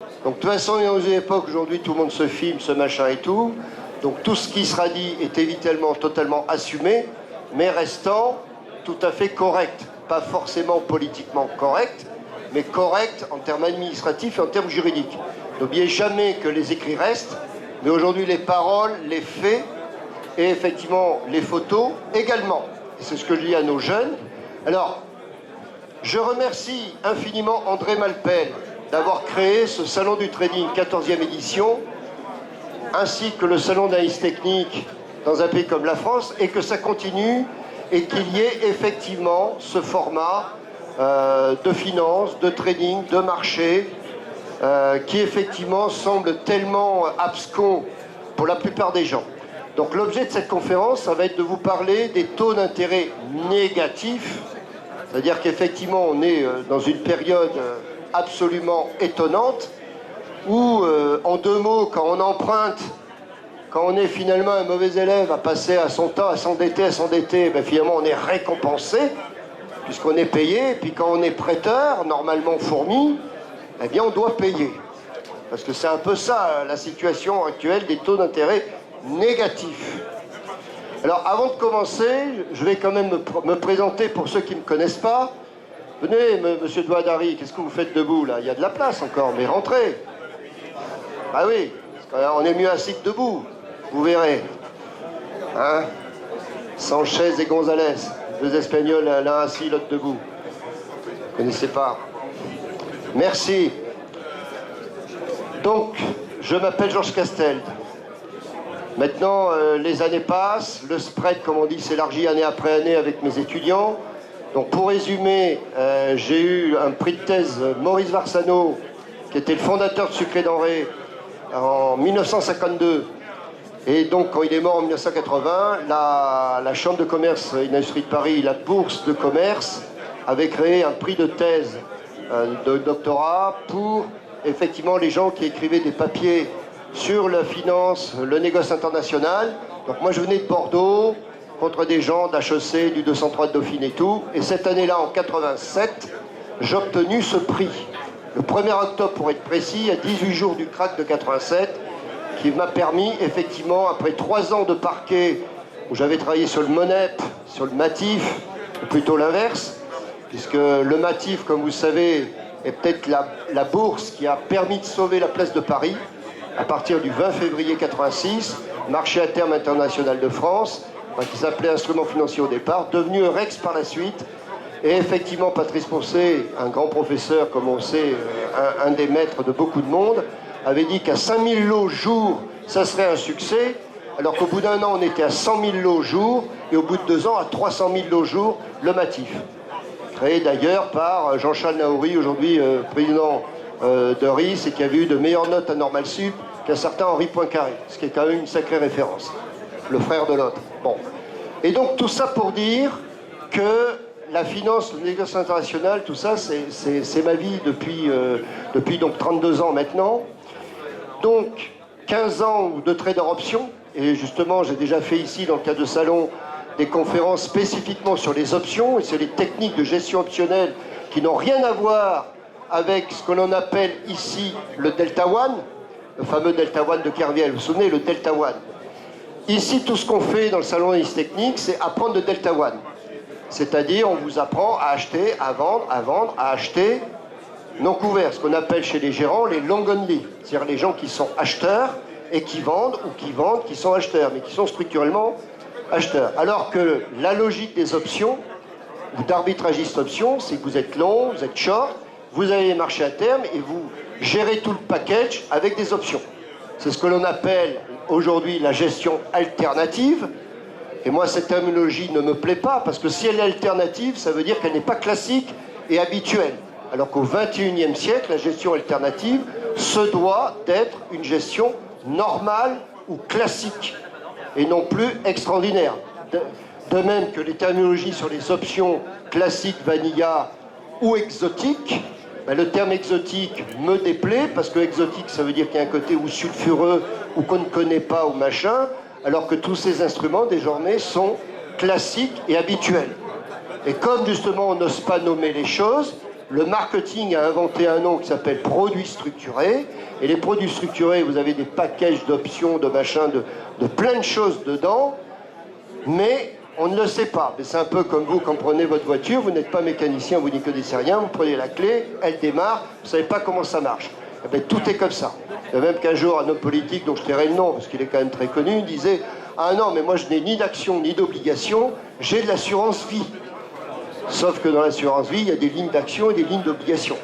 Donc de toute façon, dans une époque, aujourd'hui, tout le monde se filme, ce machin et tout. Donc tout ce qui sera dit est évidemment totalement assumé, mais restant tout à fait correct. Pas forcément politiquement correct, mais correct en termes administratifs et en termes juridiques. N'oubliez jamais que les écrits restent, mais aujourd'hui les paroles, les faits et effectivement les photos également. Et c'est ce que je dis à nos jeunes. Alors, je remercie infiniment André Malpel d'avoir créé ce salon du trading 14e édition, ainsi que le salon d'analyse technique dans un pays comme la France, et que ça continue et qu'il y ait effectivement ce format de finance, de trading, de marché, qui effectivement semble tellement abscon pour la plupart des gens. Donc l'objet de cette conférence, ça va être de vous parler des taux d'intérêt négatifs, c'est-à-dire qu'effectivement on est dans une période absolument étonnante, où en deux mots, quand on emprunte, quand on est finalement un mauvais élève à passer à son temps à s'endetter, ben finalement on est récompensé, puisqu'on est payé, et puis quand on est prêteur, normalement fourni, eh bien on doit payer. Parce que c'est un peu ça la situation actuelle des taux d'intérêt négatifs. Alors avant de commencer, je vais quand même me présenter pour ceux qui ne me connaissent pas. Venez, monsieur Douadari, qu'est-ce que vous faites debout là? Il y a de la place encore, mais rentrez. Ah oui, on est mieux assis que debout, vous verrez. Hein? Sanchez et González, deux Espagnols, l'un assis, l'autre debout. Vous ne connaissez pas. Merci. Donc, je m'appelle Georges Castel. Maintenant, les années passent, le spread, comme on dit, s'élargit année après année avec mes étudiants. Donc, pour résumer, j'ai eu un prix de thèse Maurice Varsano, qui était le fondateur de Sucre et Denrées, en 1952. Et donc, quand il est mort en 1980, la Chambre de commerce et d'industrie de Paris, la Bourse de commerce, avait créé un prix de thèse de doctorat pour, effectivement, les gens qui écrivaient des papiers sur la finance, le négoce international. Donc moi, je venais de Bordeaux, contre des gens d'HEC, du 203 de Dauphine et tout. Et cette année-là, en 87, j'ai obtenu ce prix. Le 1er octobre, pour être précis, à 18 jours du crack de 87, qui m'a permis, effectivement, après 3 ans de parquet, où j'avais travaillé sur le MONEP, sur le MATIF, ou plutôt l'inverse, puisque le MATIF, comme vous savez, est peut-être la bourse qui a permis de sauver la place de Paris, à partir du 20 février 86, marché à terme international de France, qui s'appelait Instrument financier au départ, devenu Eurex par la suite. Et effectivement, Patrice Poncet, un grand professeur, comme on sait, un des maîtres de beaucoup de monde, avait dit qu'à 5000 lots jour, ça serait un succès, alors qu'au bout d'un an, on était à 100 000 lots jour, et au bout de 2 ans, à 300 000 lots jour, le MATIF. Créé d'ailleurs par Jean-Charles Naouri, aujourd'hui président de RIS, et qui avait eu de meilleures notes à Normal Sup qu'un certain Henri Poincaré, ce qui est quand même une sacrée référence, le frère de l'autre. Bon. Et donc tout ça pour dire que la finance, le négoce international, tout ça, c'est ma vie depuis donc 32 ans maintenant. Donc 15 ans de trader options, et justement j'ai déjà fait ici dans le cadre de salon des conférences spécifiquement sur les options et sur les techniques de gestion optionnelle qui n'ont rien à voir avec ce que l'on appelle ici le Delta One, le fameux Delta One de Kerviel. Vous vous souvenez, le Delta One. Ici, tout ce qu'on fait dans le salon d'analyse technique, c'est apprendre le Delta One. C'est-à-dire, on vous apprend à acheter, à vendre, à acheter non couvert, ce qu'on appelle chez les gérants les long only, c'est-à-dire les gens qui sont acheteurs et qui vendent, ou qui vendent, qui sont acheteurs, mais qui sont structurellement acheteurs. Alors que la logique des options, ou d'arbitragiste options, c'est que vous êtes long, vous êtes short, vous avez les marchés à terme et vous gérez tout le package avec des options. C'est ce que l'on appelle aujourd'hui la gestion alternative. Et moi, cette terminologie ne me plaît pas, parce que si elle est alternative, ça veut dire qu'elle n'est pas classique et habituelle. Alors qu'au XXIe siècle, la gestion alternative se doit d'être une gestion normale ou classique, et non plus extraordinaire. De même que les terminologies sur les options classiques, vanilla ou exotiques, ben le terme exotique me déplaît, parce que exotique, ça veut dire qu'il y a un côté ou sulfureux, ou qu'on ne connaît pas, ou machin, alors que tous ces instruments, désormais, sont classiques et habituels. Et comme, justement, on n'ose pas nommer les choses, Le marketing a inventé un nom qui s'appelle produits structurés. Et les produits structurés, vous avez des packages d'options, de machins, de plein de choses dedans. Mais on ne le sait pas. Mais c'est un peu comme vous, quand prenez votre voiture, vous n'êtes pas mécanicien, vous n'y connaissez rien, vous prenez la clé, elle démarre, vous ne savez pas comment ça marche. Eh bien, tout est comme ça. Et même qu'un jour, un homme politique, dont je tairai le nom, parce qu'il est quand même très connu, disait « Ah non, mais moi je n'ai ni d'action ni d'obligation, j'ai de l'assurance vie ». Sauf que dans l'assurance vie, il y a des lignes d'action et des lignes d'obligation.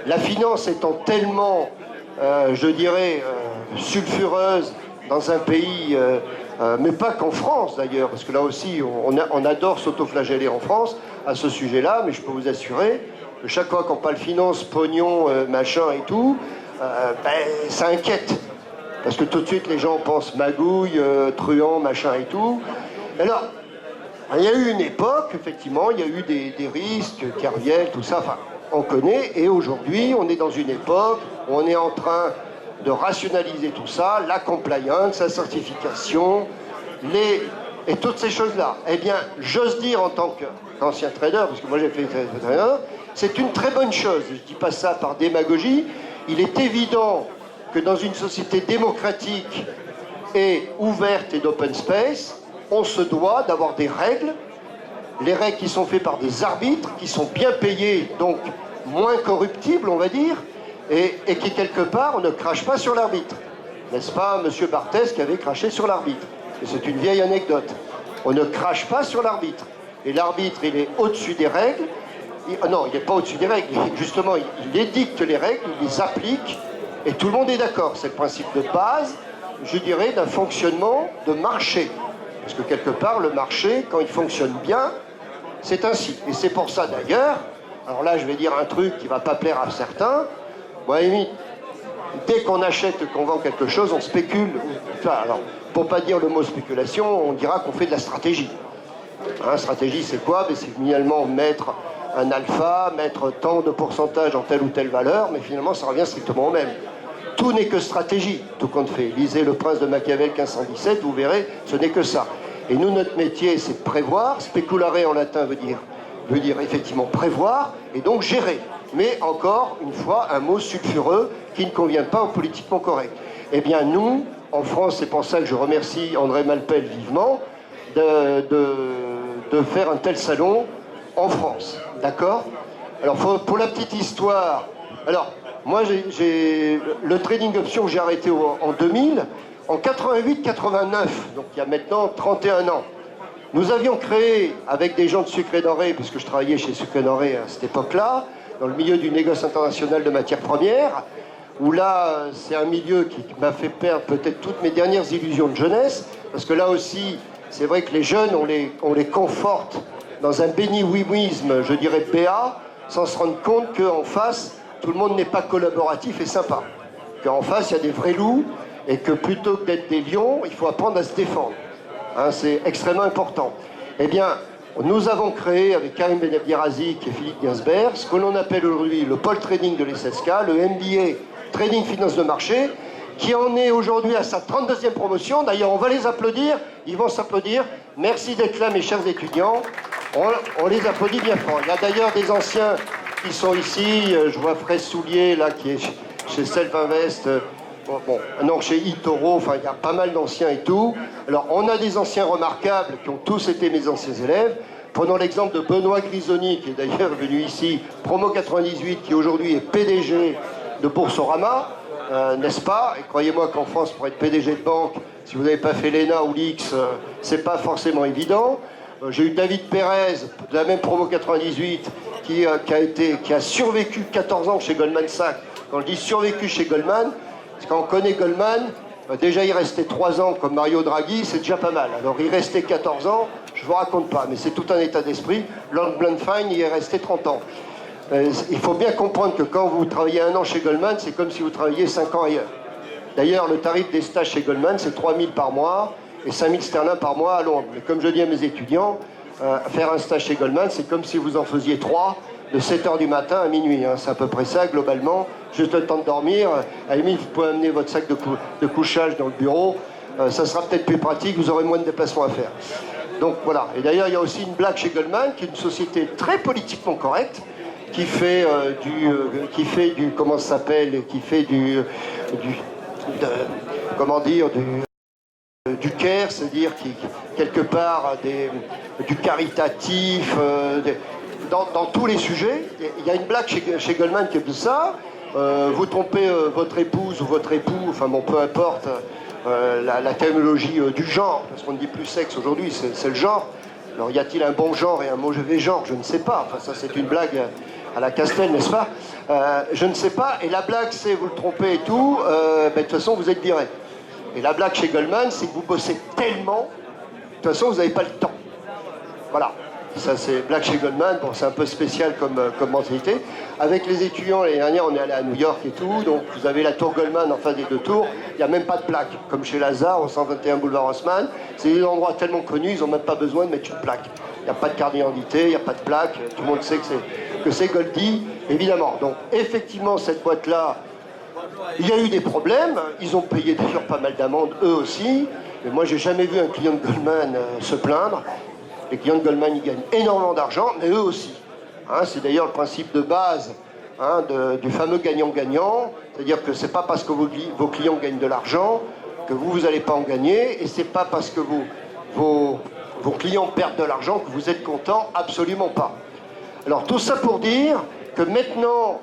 La finance étant tellement, je dirais, sulfureuse dans un pays... mais pas qu'en France d'ailleurs, parce que là aussi on adore s'autoflageller en France à ce sujet-là, mais je peux vous assurer que chaque fois qu'on parle finance, pognon, machin et tout, ça inquiète. Parce que tout de suite les gens pensent magouille, truand, machin et tout. Alors, il y a eu une époque, effectivement, il y a eu des risques qui reviennent, tout ça, enfin, on connaît, et aujourd'hui on est dans une époque où on est en train de rationaliser tout ça, la compliance, la certification, et toutes ces choses-là. Eh bien, j'ose dire en tant qu'ancien trader, parce que moi j'ai fait trader, c'est une très bonne chose. Je ne dis pas ça par démagogie. Il est évident que dans une société démocratique et ouverte et d'open space, on se doit d'avoir des règles, les règles qui sont faites par des arbitres, qui sont bien payés, donc moins corruptibles, on va dire, et qui, quelque part, ne crache pas sur l'arbitre. N'est-ce pas, M. Barthès, qui avait craché sur l'arbitre? Et c'est une vieille anecdote. On ne crache pas sur l'arbitre. Et l'arbitre, il est au-dessus des règles. Non, il n'est pas au-dessus des règles. Justement, il édicte les règles, il les applique, et tout le monde est d'accord. C'est le principe de base, je dirais, d'un fonctionnement de marché. Parce que, quelque part, le marché, quand il fonctionne bien, c'est ainsi. Et c'est pour ça, d'ailleurs, alors là, je vais dire un truc qui ne va pas plaire à certains. Bon, dès qu'on achète, qu'on vend quelque chose, on spécule. Enfin, alors, pour ne pas dire le mot spéculation, on dira qu'on fait de la stratégie. Stratégie, c'est quoi? C'est finalement mettre un alpha, mettre tant de pourcentage en telle ou telle valeur, mais finalement, ça revient strictement au même. Tout n'est que stratégie, tout compte fait. Lisez Le Prince de Machiavel 1517, vous verrez, ce n'est que ça. Et nous, notre métier, c'est de prévoir. Speculare en latin veut dire effectivement prévoir, et donc gérer. Mais encore une fois, un mot sulfureux qui ne convient pas au politiquement correct. Eh bien, nous, en France, c'est pour ça que je remercie André Malpel vivement de faire un tel salon en France. D'accord? Alors, pour la petite histoire, alors, moi, le trading option, j'ai arrêté en 2000, en 88-89, donc il y a maintenant 31 ans. Nous avions créé, avec des gens de Sucre et Denrées, puisque je travaillais chez Sucre et Denrées à cette époque-là, dans le milieu du négoce international de matières premières, où là, c'est un milieu qui m'a fait perdre peut-être toutes mes dernières illusions de jeunesse, parce que là aussi, c'est vrai que les jeunes, on les conforte dans un béni-oui-ouisme, je dirais BA, sans se rendre compte qu'en face, tout le monde n'est pas collaboratif et sympa. Qu'en face, il y a des vrais loups, et que plutôt que d'être des lions, il faut apprendre à se défendre. C'est extrêmement important. Eh bien, nous avons créé avec Karim Benabirazik et Philippe Gainsberg ce que l'on appelle aujourd'hui le pôle trading de l'ESSK, le MBA Trading Finance de Marché, qui en est aujourd'hui à sa 32e promotion. D'ailleurs, on va les applaudir, ils vont s'applaudir. Merci d'être là, mes chers étudiants. On les applaudit bien fort. Il y a d'ailleurs des anciens qui sont ici. Je vois Fraise Soulier, là, qui est chez Self-Invest. Non, chez eToro, enfin, il y a pas mal d'anciens et tout. Alors, on a des anciens remarquables qui ont tous été mes anciens élèves. Prenons l'exemple de Benoît Grisoni, qui est d'ailleurs venu ici, promo 98, qui aujourd'hui est PDG de Boursorama, n'est-ce pas? Et croyez-moi qu'en France, pour être PDG de banque, si vous n'avez pas fait l'ENA ou l'X, c'est pas forcément évident. J'ai eu David Pérez, de la même promo 98, qui a survécu 14 ans chez Goldman Sachs. Quand je dis survécu chez Goldman, parce qu'on connaît Goldman, déjà il restait 3 ans comme Mario Draghi, c'est déjà pas mal. Alors il restait 14 ans, je vous raconte pas, mais c'est tout un état d'esprit. Lord Blankfein, il est resté 30 ans. Il faut bien comprendre que quand vous travaillez 1 an chez Goldman, c'est comme si vous travailliez 5 ans ailleurs. D'ailleurs, le tarif des stages chez Goldman, c'est 3 000 par mois et 5 000 sterling par mois à Londres. Mais comme je dis à mes étudiants, faire un stage chez Goldman, c'est comme si vous en faisiez 3 de 7h du matin à minuit. C'est à peu près ça, globalement. Juste le temps de dormir. À la limite, vous pouvez amener votre sac de couchage dans le bureau. Ça sera peut-être plus pratique, vous aurez moins de déplacements à faire. Donc voilà. Et d'ailleurs, il y a aussi une blague chez Goldman, qui est une société très politiquement correcte, qui fait du comment ça s'appelle, qui fait comment dire, du care, c'est-à-dire qui quelque part du caritatif, dans tous les sujets. Il y a une blague chez Goldman qui est de ça. Vous trompez votre épouse ou votre époux, enfin bon, peu importe la terminologie du genre, parce qu'on ne dit plus sexe aujourd'hui, c'est le genre. Alors y a-t-il un bon genre et un mauvais genre? Je ne sais pas. Enfin ça c'est une blague à la Castel, n'est-ce pas? Je ne sais pas. Et la blague c'est vous le trompez et tout, de toute façon vous êtes viré. Et la blague chez Goldman c'est que vous bossez tellement, de toute façon vous n'avez pas le temps. Voilà. Ça c'est blague chez Goldman, bon c'est un peu spécial comme mentalité. Avec les étudiants l'année dernière on est allé à New York et tout, donc vous avez la tour Goldman en face des deux tours, il n'y a même pas de plaque, comme chez Lazare au 121 boulevard Haussmann, c'est des endroits tellement connus, ils n'ont même pas besoin de mettre une plaque. Il n'y a pas de carte d'identité, il n'y a pas de plaque, tout le monde sait que c'est Goldie, évidemment. Donc effectivement cette boîte-là, il y a eu des problèmes, ils ont payé d'ailleurs pas mal d'amendes eux aussi, mais moi j'ai jamais vu un client de Goldman se plaindre. Les clients de Goldman, ils gagnent énormément d'argent, mais eux aussi. Hein, c'est d'ailleurs le principe de base du fameux gagnant-gagnant. C'est-à-dire que c'est pas parce que vos clients gagnent de l'argent que vous n'allez pas en gagner, et c'est pas parce que vos clients perdent de l'argent que vous êtes content, absolument pas. Alors tout ça pour dire que maintenant,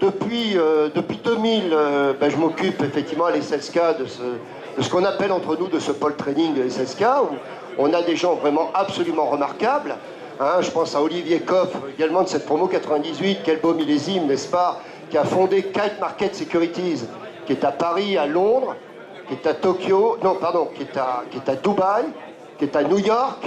depuis 2000, je m'occupe effectivement à l'SSK de ce qu'on appelle entre nous de ce pôle training de SSK, où on a des gens vraiment absolument remarquables. Hein, je pense à Olivier Koff, également de cette promo 98, quel beau millésime, n'est-ce pas, qui a fondé Kite Market Securities, qui est à Paris, à Londres, qui est à Tokyo, non, pardon, qui est à Dubaï, qui est à New York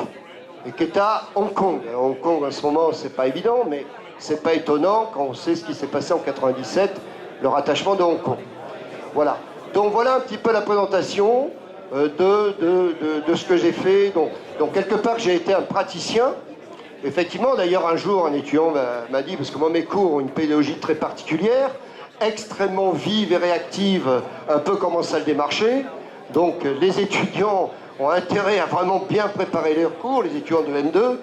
et qui est à Hong Kong. À Hong Kong, en ce moment, c'est pas évident, mais c'est pas étonnant quand on sait ce qui s'est passé en 97, le rattachement de Hong Kong. Voilà. Donc voilà un petit peu la présentation de ce que j'ai fait. Donc quelque part, j'ai été un praticien. Effectivement, d'ailleurs, un jour, un étudiant m'a dit, parce que moi, mes cours ont une pédagogie très particulière, extrêmement vive et réactive, un peu comme en salle des marchés. Donc les étudiants ont intérêt à vraiment bien préparer leurs cours, les étudiants de M2,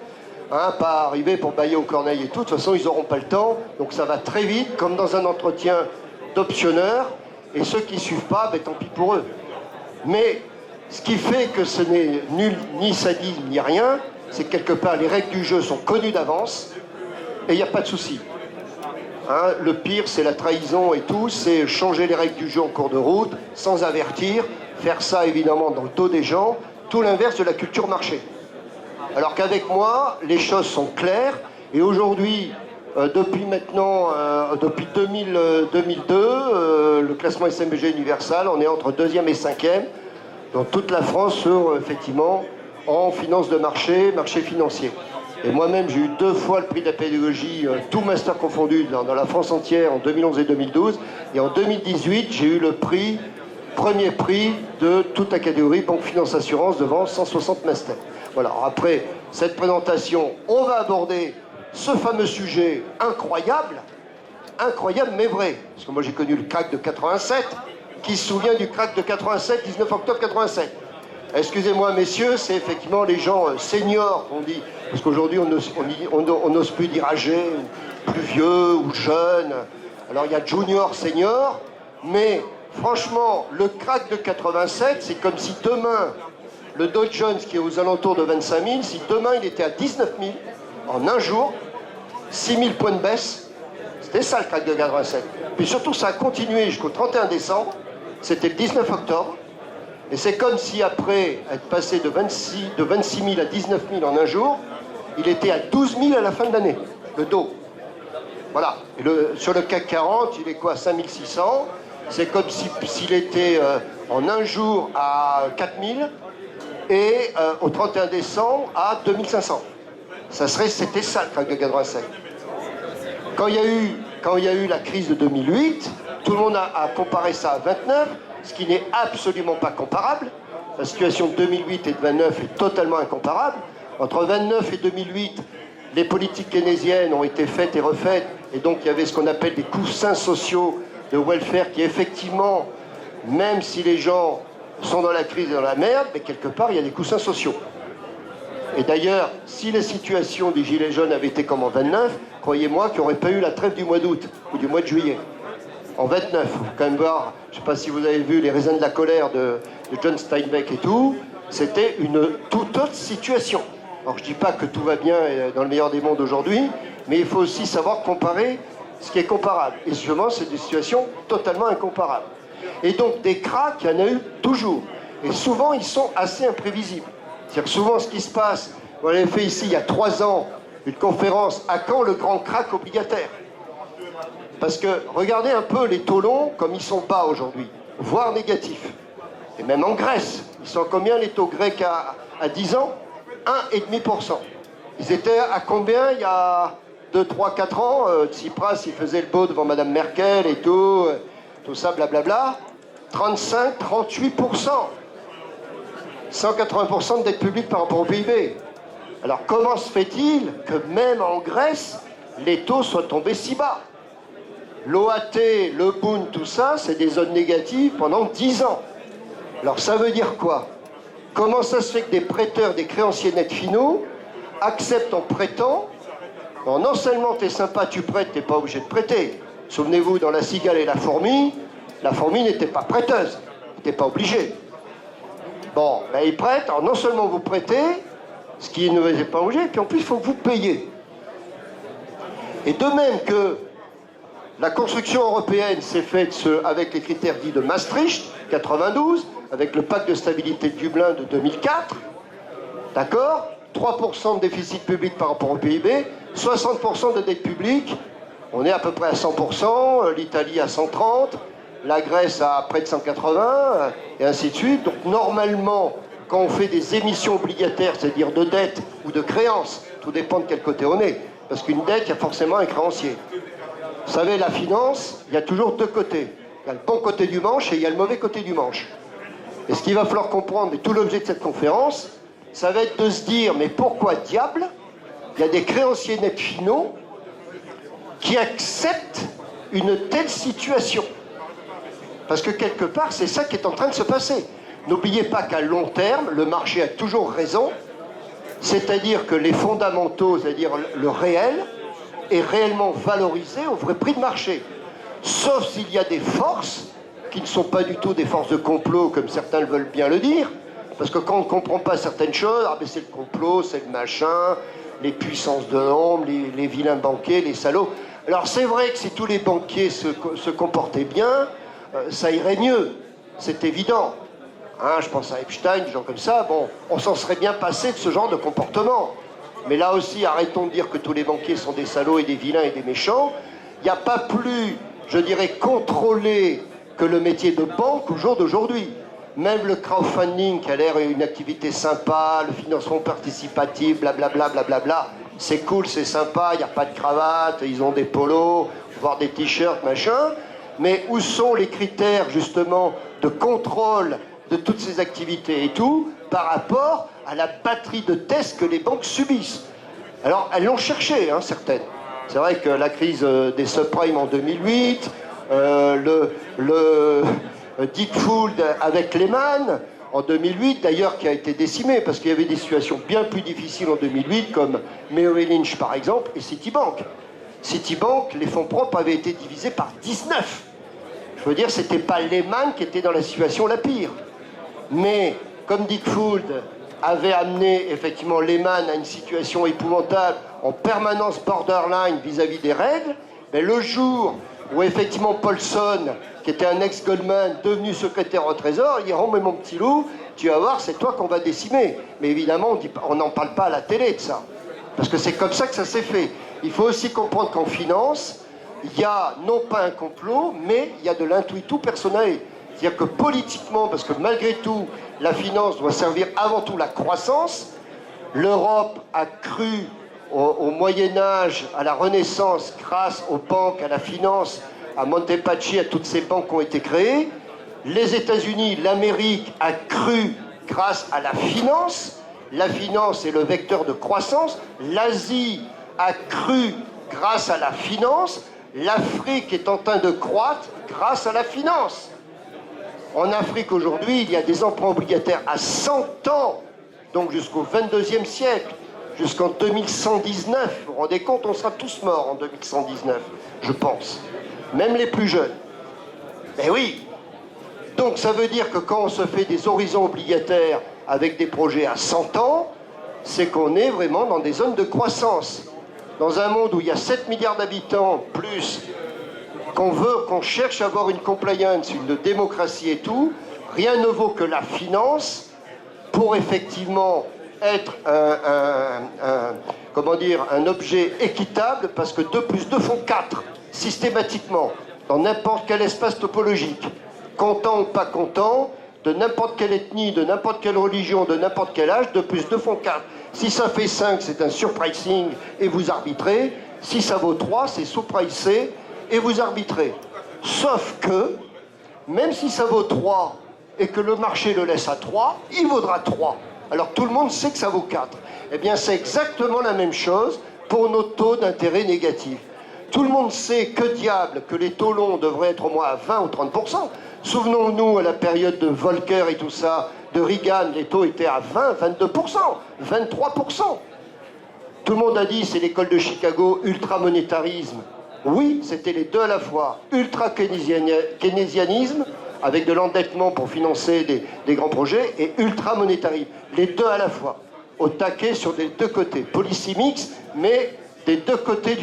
pas arriver pour bailler au corneille et tout. De toute façon, ils n'auront pas le temps. Donc ça va très vite, comme dans un entretien d'optionneur. Et ceux qui ne suivent pas, tant pis pour eux. Mais ce qui fait que ce n'est nul ni sadisme ni rien, c'est que quelque part les règles du jeu sont connues d'avance et il n'y a pas de souci. Le pire, c'est la trahison et tout, c'est changer les règles du jeu en cours de route, sans avertir, faire ça évidemment dans le dos des gens, tout l'inverse de la culture marché. Alors qu'avec moi, les choses sont claires et aujourd'hui, depuis maintenant, depuis 2002, le classement SMBG Universal, on est entre 2e et 5e dans toute la France sur, effectivement, en finance de marché, marché financier. Et moi-même, j'ai eu 2 fois le prix de la pédagogie, tout master confondu, dans la France entière, en 2011 et 2012. Et en 2018, j'ai eu le premier prix de toute la catégorie Banque, Finance, Assurance devant 160 masters. Voilà, alors après cette présentation, on va aborder ce fameux sujet incroyable mais vrai. Parce que moi j'ai connu le crack de 87, qui se souvient du crack de 87, 19 octobre 87. Excusez-moi messieurs, c'est effectivement les gens seniors qu'on dit, parce qu'aujourd'hui on n'ose plus dire âgé, ou plus vieux, ou jeune. Alors il y a junior, senior, mais franchement, le crack de 87, c'est comme si demain, le Dow Jones qui est aux alentours de 25 000, si demain il était à 19 000, en un jour, 6 000 points de baisse, c'était ça le crack de 87. Puis surtout, ça a continué jusqu'au 31 décembre, c'était le 19 octobre, et c'est comme si après être passé de 26 000 à 19 000 en un jour, il était à 12 000 à la fin de l'année, le Dow. Voilà. Et sur le CAC 40, il est quoi, 5 600. C'est comme s'il était en un jour à 4 000 et au 31 décembre à 2500. C'était ça le crack de 87. Quand il y a eu la crise de 2008, tout le monde a comparé ça à 29, ce qui n'est absolument pas comparable. La situation de 2008 et de 29 est totalement incomparable. Entre 29 et 2008, les politiques keynésiennes ont été faites et refaites, et donc il y avait ce qu'on appelle des coussins sociaux de welfare qui, effectivement, même si les gens sont dans la crise et dans la merde, mais quelque part, il y a des coussins sociaux. Et d'ailleurs, si la situation des Gilets jaunes avait été comme en 29, croyez-moi, qu'il n'y aurait pas eu la trêve du mois d'août ou du mois de juillet. En 29, faut quand même voir, je ne sais pas si vous avez vu Les raisins de la colère de John Steinbeck et tout, c'était une toute autre situation. Alors je ne dis pas que tout va bien dans le meilleur des mondes aujourd'hui, mais il faut aussi savoir comparer ce qui est comparable. Et justement, c'est des situations totalement incomparables. Et donc des cracks, il y en a eu toujours. Et souvent, ils sont assez imprévisibles. C'est-à-dire que souvent, ce qui se passe, on avait fait ici il y a 3 ans une conférence à quand le grand crack obligataire. Parce que regardez un peu les taux longs comme ils sont bas aujourd'hui, voire négatifs. Et même en Grèce, ils sont combien les taux grecs à 10 ans? 1,5%. Ils étaient à combien il y a 2, 3, 4 ans Tsipras, il faisait le beau devant Madame Merkel et tout ça, blablabla. 35, 38%. 180% de dette publique par rapport au PIB. Alors comment se fait-il que même en Grèce, les taux soient tombés si bas? L'OAT, le Bund, tout ça, c'est des zones négatives pendant 10 ans. Alors ça veut dire quoi? Comment ça se fait que des prêteurs, des créanciers nets finaux acceptent en prêtant? Non seulement t'es sympa, tu prêtes, t'es pas obligé de prêter. Souvenez-vous, dans La Cigale et la fourmi n'était pas prêteuse, n'était pas obligée. Bon, ben ils prêtent, alors non seulement vous prêtez, ce qui ne est pas obligé, puis en plus il faut que vous payiez. Et de même que la construction européenne s'est faite avec les critères dits de Maastricht, 92, avec le pacte de stabilité de Dublin de 2004, d'accord, 3% de déficit public par rapport au PIB, 60% de dette publique, on est à peu près à 100%, l'Italie à 130%, la Grèce à près de 180%, et ainsi de suite. Donc normalement, quand on fait des émissions obligataires, c'est-à-dire de dette ou de créance, tout dépend de quel côté on est, parce qu'une dette, il y a forcément un créancier. Vous savez, la finance, il y a toujours 2 côtés. Il y a le bon côté du manche et il y a le mauvais côté du manche. Et ce qu'il va falloir comprendre, et tout l'objet de cette conférence, ça va être de se dire, mais pourquoi diable, il y a des créanciers nets finaux qui acceptent une telle situation? Parce que quelque part, c'est ça qui est en train de se passer. N'oubliez pas qu'à long terme, le marché a toujours raison, c'est-à-dire que les fondamentaux, c'est-à-dire le réel, est réellement valorisé au vrai prix de marché. Sauf s'il y a des forces qui ne sont pas du tout des forces de complot, comme certains veulent bien le dire, parce que quand on ne comprend pas certaines choses, ah ben c'est le complot, c'est le machin, les puissances de l'ombre, les vilains banquiers, les salauds. Alors c'est vrai que si tous les banquiers se comportaient bien, ça irait mieux, c'est évident. Hein, je pense à Epstein, des gens comme ça, bon, on s'en serait bien passé de ce genre de comportement. Mais là aussi, arrêtons de dire que tous les banquiers sont des salauds et des vilains et des méchants. Il n'y a pas plus, je dirais, contrôlé que le métier de banque au jour d'aujourd'hui. Même le crowdfunding, qui a l'air une activité sympa, le financement participatif, blablabla, blablabla, c'est cool, c'est sympa, il n'y a pas de cravate, ils ont des polos, voire des t-shirts, machin. Mais où sont les critères, justement, de contrôle de toutes ces activités et tout, par rapport à la batterie de tests que les banques subissent? Alors, elles l'ont cherché, hein, certaines. C'est vrai que la crise des subprimes en 2008, le Dick Fuld avec Lehman en 2008, d'ailleurs, qui a été décimé, parce qu'il y avait des situations bien plus difficiles en 2008, comme Merrill Lynch, par exemple, et Citibank. Citibank, les fonds propres avaient été divisés par 19. Je veux dire, c'était pas Lehman qui était dans la situation la pire. Mais, comme Dick Fuld avait amené effectivement Lehman à une situation épouvantable, en permanence borderline vis-à-vis des règles, mais le jour où effectivement Paulson, qui était un ex-Goldman, devenu secrétaire au Trésor, il dit « Oh mais mon petit loup, tu vas voir, c'est toi qu'on va décimer ». Mais évidemment, on n'en parle pas à la télé de ça. Parce que c'est comme ça que ça s'est fait. Il faut aussi comprendre qu'en finance, il y a non pas un complot, mais il y a de l'intuitu personnel. C'est-à-dire que politiquement, parce que malgré tout, la finance doit servir avant tout la croissance, l'Europe a cru au Moyen-Âge, à la Renaissance, grâce aux banques, à la finance, à Montepaschi, à toutes ces banques qui ont été créées. Les États-Unis, l'Amérique a cru grâce à la finance. La finance est le vecteur de croissance. L'Asie a cru grâce à la finance. L'Afrique est en train de croître grâce à la finance. En Afrique aujourd'hui, il y a des emprunts obligataires à 100 ans, donc jusqu'au 22e siècle. jusqu'en 2119. Vous vous rendez compte, on sera tous morts en 2119, je pense. Même les plus jeunes. Mais oui. Donc ça veut dire que quand on se fait des horizons obligataires avec des projets à 100 ans, c'est qu'on est vraiment dans des zones de croissance. Dans un monde où il y a 7 milliards d'habitants, plus qu'on cherche à avoir une compliance, une démocratie et tout, rien ne vaut que la finance pour effectivement être un objet équitable, parce que 2 plus 2 font 4, systématiquement, dans n'importe quel espace topologique. Content ou pas content, de n'importe quelle ethnie, de n'importe quelle religion, de n'importe quel âge, 2 plus 2 font 4. Si ça fait 5, c'est un surpricing et vous arbitrez. Si ça vaut 3, c'est sous-pricé et vous arbitrez. Sauf que, même si ça vaut 3 et que le marché le laisse à 3, il vaudra 3. Alors tout le monde sait que ça vaut 4. Eh bien, c'est exactement la même chose pour nos taux d'intérêt négatifs. Tout le monde sait que diable que les taux longs devraient être au moins à 20 ou 30%. Souvenons-nous à la période de Volcker et tout ça, de Reagan, les taux étaient à 20, 22%, 23%. Tout le monde a dit c'est l'école de Chicago, ultra-monétarisme. Oui, c'était les deux à la fois. Ultra-keynésianisme, avec de l'endettement pour financer des grands projets, et ultra-monétarisme. Les deux à la fois. Au taquet sur les deux côtés. Policy mix, mais des deux côtés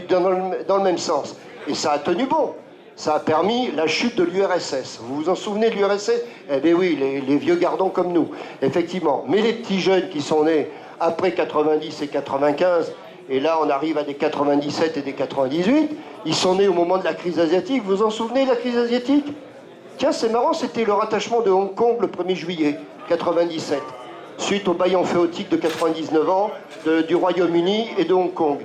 dans le même sens. Et ça a tenu bon. Ça a permis la chute de l'URSS. Vous vous en souvenez de l'URSS? Eh bien oui, les vieux gardons comme nous, effectivement. Mais les petits jeunes qui sont nés après 90 et 95, et là on arrive à des 97 et des 98, ils sont nés au moment de la crise asiatique. Vous vous en souvenez de la crise asiatique? Tiens, c'est marrant, c'était le rattachement de Hong Kong le 1er juillet 97, suite au bail emphéotique de 99 ans du Royaume-Uni et de Hong Kong.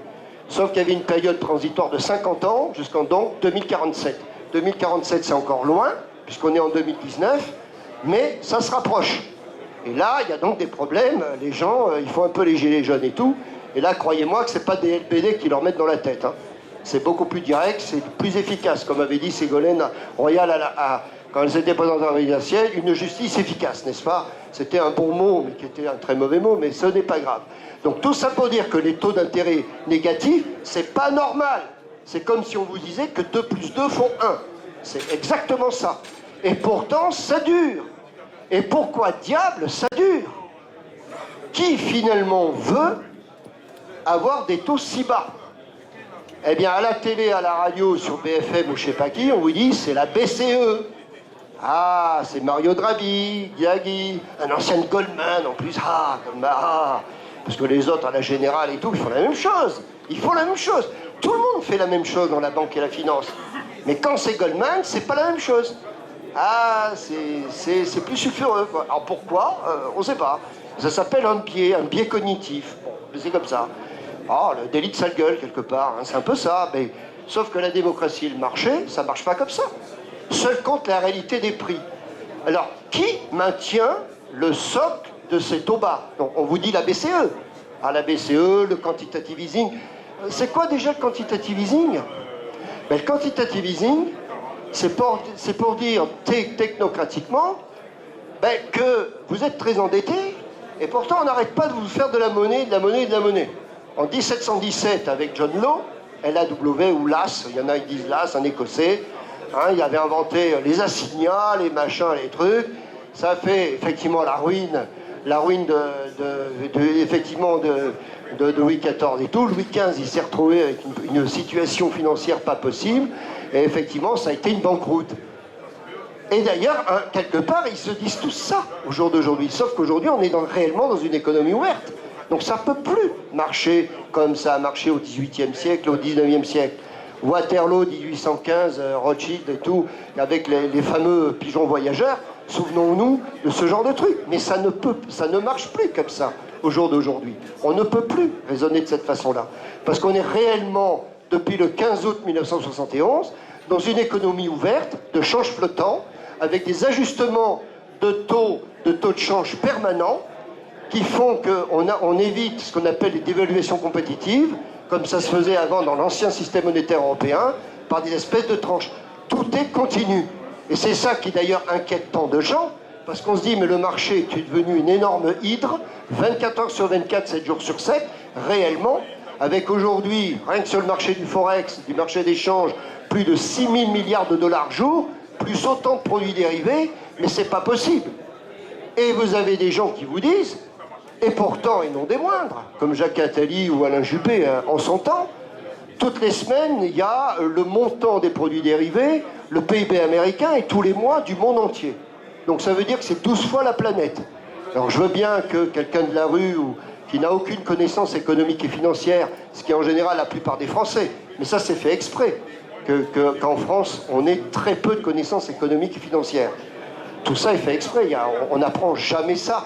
Sauf qu'il y avait une période transitoire de 50 ans jusqu'en donc 2047. 2047, c'est encore loin, puisqu'on est en 2019, mais ça se rapproche. Et là, il y a donc des problèmes. Les gens, ils font un peu les gilets jaunes et tout. Et là, croyez-moi que ce n'est pas des LPD qui leur mettent dans la tête. Hein. C'est beaucoup plus direct, c'est plus efficace. Comme avait dit Ségolène Royal quand elles étaient présentes à l'Église, une justice efficace, n'est-ce pas? C'était un bon mot, mais qui était un très mauvais mot, mais ce n'est pas grave. Donc tout ça pour dire que les taux d'intérêt négatifs, c'est pas normal. C'est comme si on vous disait que 2 plus 2 font 1. C'est exactement ça. Et pourtant, ça dure. Et pourquoi diable ça dure? Qui finalement veut avoir des taux si bas? Eh bien, à la télé, à la radio, sur BFM ou je sais pas qui, on vous dit c'est la BCE. Ah, c'est Mario Draghi, un ancien de Goldman en plus. Parce que les autres, à la Générale et tout, ils font la même chose. Ils font la même chose. Tout le monde fait la même chose dans la banque et la finance. Mais quand c'est Goldman, c'est pas la même chose. Ah, c'est plus sulfureux, quoi. Alors pourquoi? On ne sait pas. Ça s'appelle un biais cognitif. Bon, c'est comme ça. Ah, le délit de sale gueule, quelque part. Hein, c'est un peu ça. Mais, sauf que la démocratie et le marché, ça ne marche pas comme ça. Seul compte la réalité des prix. Alors, qui maintient le socle de ces taux bas? Donc, on vous dit la BCE. Ah, la BCE, le quantitative easing. C'est quoi déjà le quantitative easing? Ben, le quantitative easing, c'est pour dire technocratiquement que vous êtes très endetté et pourtant on n'arrête pas de vous faire de la monnaie, de la monnaie, de la monnaie. En 1717, avec John Law, L-A-W ou LAS, il y en a qui disent LAS, un écossais, hein, il avait inventé les assignats, les machins, les trucs. Ça a fait effectivement la ruine effectivement de Louis XIV et tout. Louis XV, il s'est retrouvé avec une situation financière pas possible. Et effectivement, ça a été une banqueroute. Et d'ailleurs, quelque part, ils se disent tous ça au jour d'aujourd'hui. Sauf qu'aujourd'hui, on est réellement dans une économie ouverte. Donc ça ne peut plus marcher comme ça a marché au XVIIIe siècle, au XIXe siècle. Waterloo, 1815, Rothschild et tout, avec les fameux pigeons voyageurs. Souvenons-nous de ce genre de truc. Mais ça ne marche plus comme ça au jour d'aujourd'hui. On ne peut plus raisonner de cette façon-là. Parce qu'on est réellement, depuis le 15 août 1971, dans une économie ouverte, de change flottant, avec des ajustements de taux de change permanents, qui font qu'on évite ce qu'on appelle les dévaluations compétitives, comme ça se faisait avant dans l'ancien système monétaire européen, par des espèces de tranches. Tout est continu. Et c'est ça qui d'ailleurs inquiète tant de gens, parce qu'on se dit, mais le marché est devenu une énorme hydre, 24 heures sur 24, 7 jours sur 7, réellement, avec aujourd'hui, rien que sur le marché du Forex, du marché d'échange, plus de 6 000 milliards de dollars jour, plus autant de produits dérivés, mais c'est pas possible. Et vous avez des gens qui vous disent, et pourtant, et non des moindres, comme Jacques Attali ou Alain Juppé en son temps, toutes les semaines, il y a le montant des produits dérivés, le PIB américain et tous les mois du monde entier. Donc ça veut dire que c'est 12 fois la planète. Alors je veux bien que quelqu'un de la rue ou qui n'a aucune connaissance économique et financière, ce qui est en général la plupart des Français, mais ça c'est fait exprès, qu'en France, on ait très peu de connaissances économiques et financières. Tout ça est fait exprès, on n'apprend jamais ça.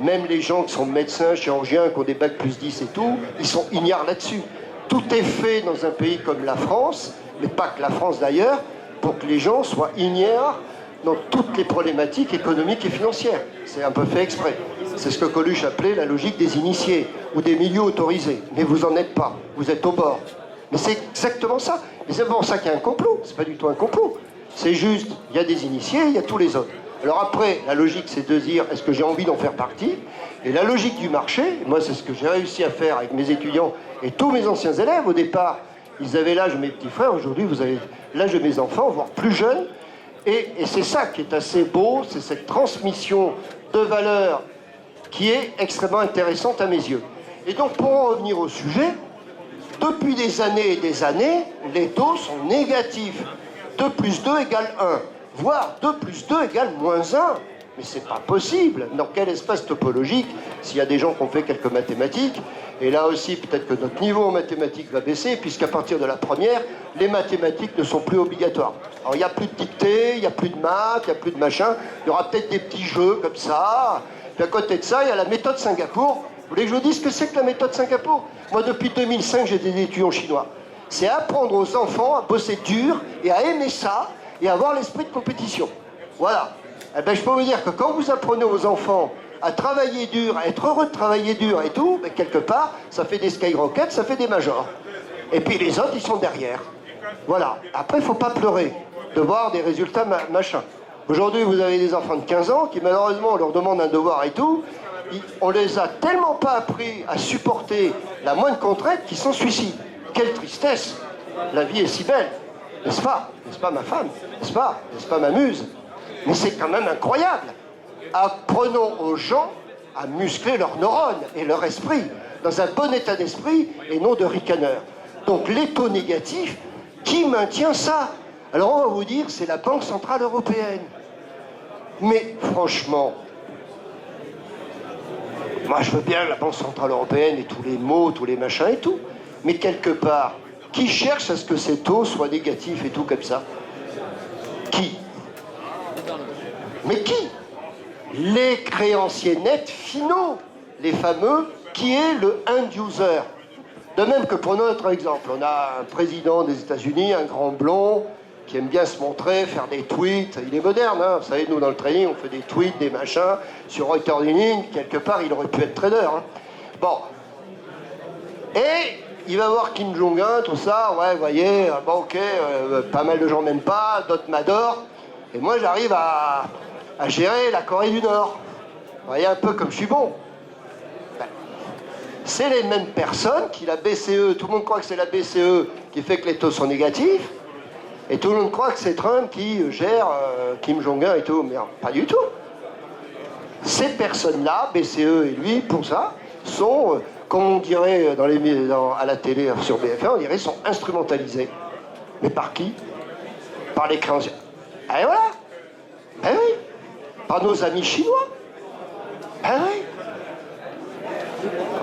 Même les gens qui sont médecins, chirurgiens, qui ont des bacs plus 10 et tout, ils sont ignares là-dessus. Tout est fait dans un pays comme la France, mais pas que la France d'ailleurs, pour que les gens soient ignares dans toutes les problématiques économiques et financières. C'est un peu fait exprès. C'est ce que Coluche appelait la logique des initiés, ou des milieux autorisés. Mais vous n'en êtes pas, vous êtes au bord. Mais c'est exactement ça. Et c'est pour ça qu'il y a un complot. C'est pas du tout un complot. C'est juste, il y a des initiés, il y a tous les autres. Alors après, la logique, c'est de dire, est-ce que j'ai envie d'en faire partie? Et la logique du marché, moi, c'est ce que j'ai réussi à faire avec mes étudiants et tous mes anciens élèves. Au départ, ils avaient l'âge de mes petits frères. Aujourd'hui, vous avez l'âge de mes enfants, voire plus jeunes. Et c'est ça qui est assez beau, c'est cette transmission de valeurs qui est extrêmement intéressante à mes yeux. Et donc, pour en revenir au sujet, depuis des années et des années, les taux sont négatifs. 2 plus 2 égale 1. Voire 2 plus 2 égale moins 1. Mais c'est pas possible. Dans quel espace topologique, s'il y a des gens qui ont fait quelques mathématiques, et là aussi peut-être que notre niveau en mathématiques va baisser, puisqu'à partir de la première, les mathématiques ne sont plus obligatoires. Alors il n'y a plus de dictée, il n'y a plus de maths, il n'y a plus de machin, il y aura peut-être des petits jeux comme ça. Puis à côté de ça, il y a la méthode Singapour. Vous voulez que je vous dise ce que c'est que la méthode Singapour? Moi depuis 2005, j'ai des étudiants chinois. C'est apprendre aux enfants à bosser dur et à aimer ça, et avoir l'esprit de compétition. Voilà. Eh ben, je peux vous dire que quand vous apprenez aux enfants à travailler dur, à être heureux de travailler dur et tout, ben, quelque part, ça fait des skyrockets, ça fait des majors. Et puis les autres, ils sont derrière. Voilà. Après, il ne faut pas pleurer de voir des résultats machin. Aujourd'hui, vous avez des enfants de 15 ans qui, malheureusement, on leur demande un devoir et tout. On les a tellement pas appris à supporter la moindre contrainte qu'ils s'en suicident. Quelle tristesse! La vie est si belle. N'est-ce pas? N'est-ce pas ma femme? N'est-ce pas? N'est-ce pas ma muse? Mais c'est quand même incroyable. Apprenons aux gens à muscler leurs neurones et leur esprit dans un bon état d'esprit et non de ricaneur. Donc les taux négatifs, qui maintient ça? Alors on va vous dire, c'est la Banque Centrale Européenne. Mais franchement, moi je veux bien la Banque Centrale Européenne et tous les mots, tous les machins et tout. Mais quelque part, qui cherche à ce que ces taux soient négatifs et tout comme ça? Qui? Mais qui? Les créanciers nets finaux, les fameux, qui est le end user. De même que prenons notre exemple, on a un président des États-Unis, un grand blond, qui aime bien se montrer, faire des tweets. Il est moderne, hein. Vous savez, nous dans le trading, on fait des tweets, des machins. Sur Reuters Inning, quelque part, il aurait pu être trader. Hein. Bon. Et il va voir Kim Jong-un, tout ça, ouais, vous voyez, bon, ok, pas mal de gens m'aiment pas, d'autres m'adorent. Et moi, j'arrive à gérer la Corée du Nord. Vous voyez un peu comme je suis bon. Ben, c'est les mêmes personnes qui, la BCE, tout le monde croit que c'est la BCE qui fait que les taux sont négatifs, et tout le monde croit que c'est Trump qui gère Kim Jong-un et tout, mais non, pas du tout. Ces personnes-là, BCE et lui, pour ça, sont, comme on dirait à la télé sur BFM, on dirait, sont instrumentalisés. Mais par qui? Par les créanciers. Et voilà. Ben oui. Par nos amis chinois. Ben oui.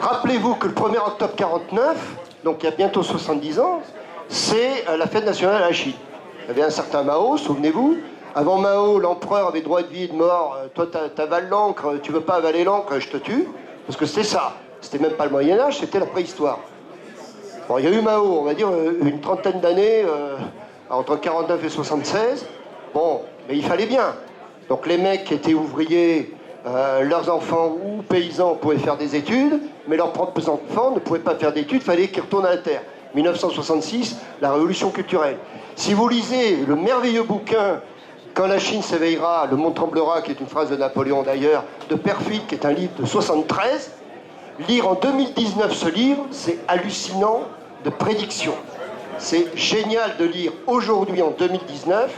Rappelez-vous que le 1er octobre 49, donc il y a bientôt 70 ans, c'est la fête nationale à la Chine. Il y avait un certain Mao, souvenez-vous. Avant Mao, l'empereur avait droit de vie et de mort. Toi, t'avales l'encre, tu veux pas avaler l'encre, je te tue. Parce que c'était ça. C'était même pas le Moyen-Âge, c'était la préhistoire. Bon, il y a eu Mao, on va dire, une trentaine d'années, entre 49 et 76. Bon, mais il fallait bien. Donc les mecs qui étaient ouvriers, leurs enfants ou paysans pouvaient faire des études, mais leurs propres enfants ne pouvaient pas faire d'études, il fallait qu'ils retournent à la terre. 1966, la révolution culturelle. Si vous lisez le merveilleux bouquin « Quand la Chine s'éveillera, le monde tremblera », qui est une phrase de Napoléon d'ailleurs, de Perfit, qui est un livre de 73, Lire en 2019 ce livre, c'est hallucinant de prédiction. C'est génial de lire aujourd'hui en 2019.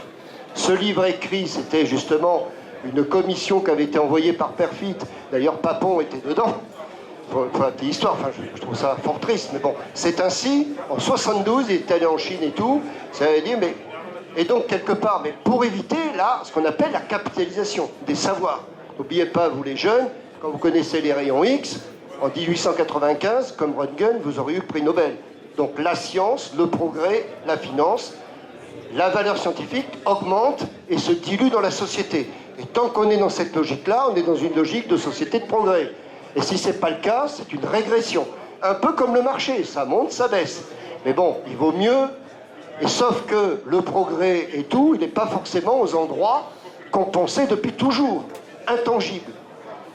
Ce livre écrit, c'était justement une commission qui avait été envoyée par Perfit. D'ailleurs, Papon était dedans. Pour la petite histoire, enfin, je trouve ça fort triste, mais bon, c'est ainsi. En 72, il est allé en Chine et tout. Ça veut dire, mais... Et donc, quelque part, mais pour éviter, là, ce qu'on appelle la capitalisation des savoirs. N'oubliez pas, vous les jeunes, quand vous connaissez les rayons X, en 1895, comme Röntgen, vous aurez eu le prix Nobel. Donc la science, le progrès, la finance, la valeur scientifique augmente et se dilue dans la société. Et tant qu'on est dans cette logique-là, on est dans une logique de société de progrès. Et si ce n'est pas le cas, c'est une régression. Un peu comme le marché, ça monte, ça baisse. Mais bon, il vaut mieux, et sauf que le progrès et tout, il n'est pas forcément aux endroits qu'on pensait depuis toujours, intangibles.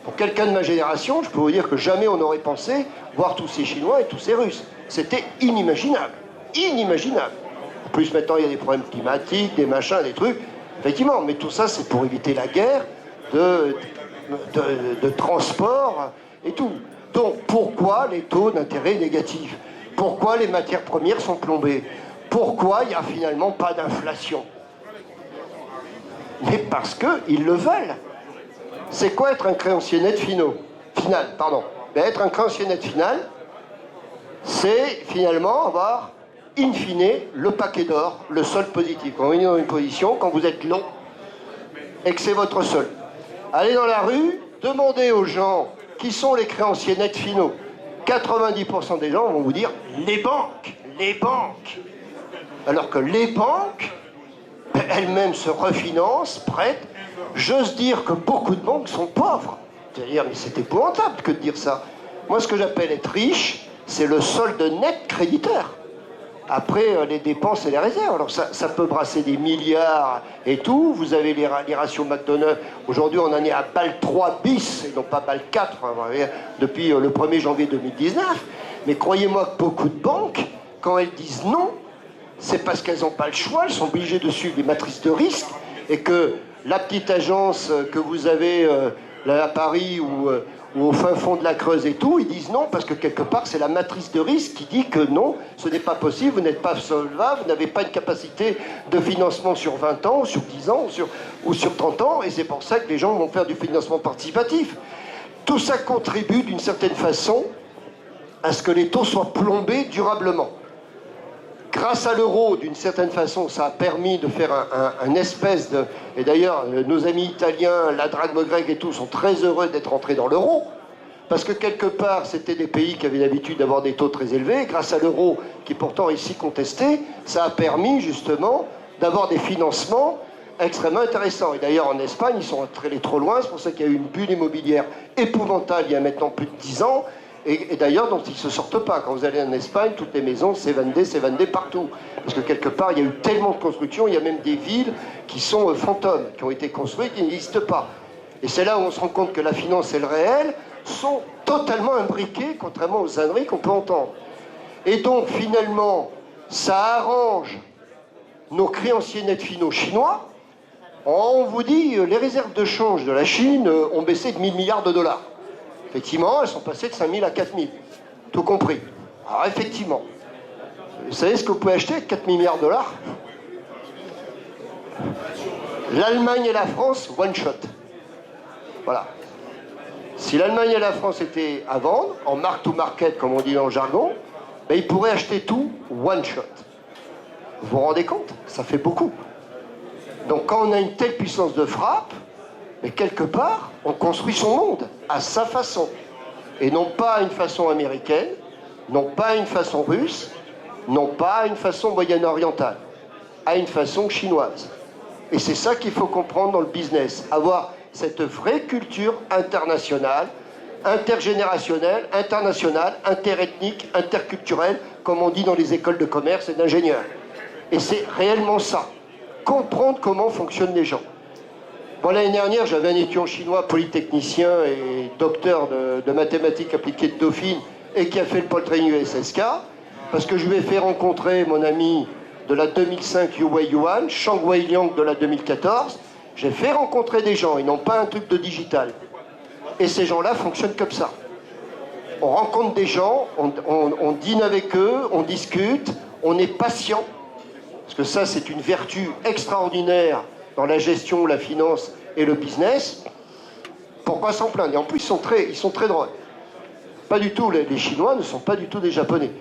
Pour quelqu'un de ma génération, je peux vous dire que jamais on n'aurait pensé voir tous ces Chinois et tous ces Russes. C'était inimaginable. Inimaginable. En plus, maintenant, il y a des problèmes climatiques, des machins, des trucs. Effectivement, mais tout ça, c'est pour éviter la guerre de transport et tout. Donc, pourquoi les taux d'intérêt négatifs? Pourquoi les matières premières sont plombées? Pourquoi il n'y a finalement pas d'inflation? Mais parce qu'ils le veulent. C'est quoi être un créancier net final? Ben, être un créancier net final, c'est finalement avoir, in fine, le paquet d'or, le solde positif. Quand vous êtes dans une position, quand vous êtes long, et que c'est votre solde. Allez dans la rue, demandez aux gens qui sont les créanciers nets finaux. 90% des gens vont vous dire les banques, les banques. Alors que les banques, elles-mêmes se refinancent, prêtent. J'ose dire que beaucoup de banques sont pauvres. C'est-à-dire, mais c'est épouvantable que de dire ça. Moi, ce que j'appelle être riche, c'est le solde net créditeur. Après, les dépenses et les réserves. Alors, ça peut brasser des milliards et tout. Vous avez les ratios McDonald's. Aujourd'hui, on en est à BAL 3 bis, et non pas BAL 4, depuis le 1er janvier 2019. Mais croyez-moi que beaucoup de banques, quand elles disent non, c'est parce qu'elles n'ont pas le choix. Elles sont obligées de suivre les matrices de risque. Et que la petite agence que vous avez là à Paris ou au fin fond de la Creuse et tout, ils disent non parce que quelque part c'est la matrice de risque qui dit que non, ce n'est pas possible, vous n'êtes pas solvable, vous n'avez pas une capacité de financement sur 20 ans, ou sur 10 ans, ou sur 30 ans, et c'est pour ça que les gens vont faire du financement participatif. Tout ça contribue d'une certaine façon à ce que les taux soient plombés durablement. Grâce à l'euro, d'une certaine façon, ça a permis de faire un espèce de... Et d'ailleurs, nos amis italiens, la Drachme grecque et tout, sont très heureux d'être entrés dans l'euro, parce que quelque part, c'était des pays qui avaient l'habitude d'avoir des taux très élevés. Grâce à l'euro, qui pourtant est si contesté, ça a permis justement d'avoir des financements extrêmement intéressants. Et d'ailleurs, en Espagne, ils sont allés trop loin, c'est pour ça qu'il y a eu une bulle immobilière épouvantable il y a maintenant plus de 10 ans, et d'ailleurs, dont ils ne se sortent pas. Quand vous allez en Espagne, toutes les maisons, c'est vendé partout. Parce que quelque part, il y a eu tellement de constructions, il y a même des villes qui sont fantômes, qui ont été construites, qui n'existent pas. Et c'est là où on se rend compte que la finance et le réel sont totalement imbriqués, contrairement aux âneries qu'on peut entendre. Et donc, finalement, ça arrange nos créanciers nets finaux chinois. On vous dit, les réserves de change de la Chine ont baissé de 1 000 milliards de dollars. Effectivement, elles sont passées de 5 000 à 4 000, tout compris. Alors effectivement, vous savez ce que vous pouvez acheter avec 4 000 milliards de dollars? L'Allemagne et la France, one shot. Voilà. Si l'Allemagne et la France étaient à vendre, en mark to market, comme on dit dans le jargon, ben ils pourraient acheter tout one shot. Vous vous rendez compte? Ça fait beaucoup. Donc quand on a une telle puissance de frappe, mais quelque part, on construit son monde à sa façon. Et non pas à une façon américaine, non pas à une façon russe, non pas à une façon moyen-orientale, à une façon chinoise. Et c'est ça qu'il faut comprendre dans le business. Avoir cette vraie culture internationale, intergénérationnelle, internationale, interethnique, interculturelle, comme on dit dans les écoles de commerce et d'ingénieurs. Et c'est réellement ça. Comprendre comment fonctionnent les gens. Bon, l'année dernière, j'avais un étudiant chinois, polytechnicien et docteur de mathématiques appliquées de Dauphine, et qui a fait le pôle training USSK, parce que je lui ai fait rencontrer mon ami de la 2005 Yuwei Yuan, Shang Weiliang de la 2014. J'ai fait rencontrer des gens, ils n'ont pas un truc de digital. Et ces gens-là fonctionnent comme ça. on rencontre des gens, on dîne avec eux, on discute, on est patient, parce que ça c'est une vertu extraordinaire dans la gestion, la finance et le business, pour pas s'en plaindre. Et en plus ils sont très drôles. Pas du tout, les Chinois ne sont pas du tout des Japonais.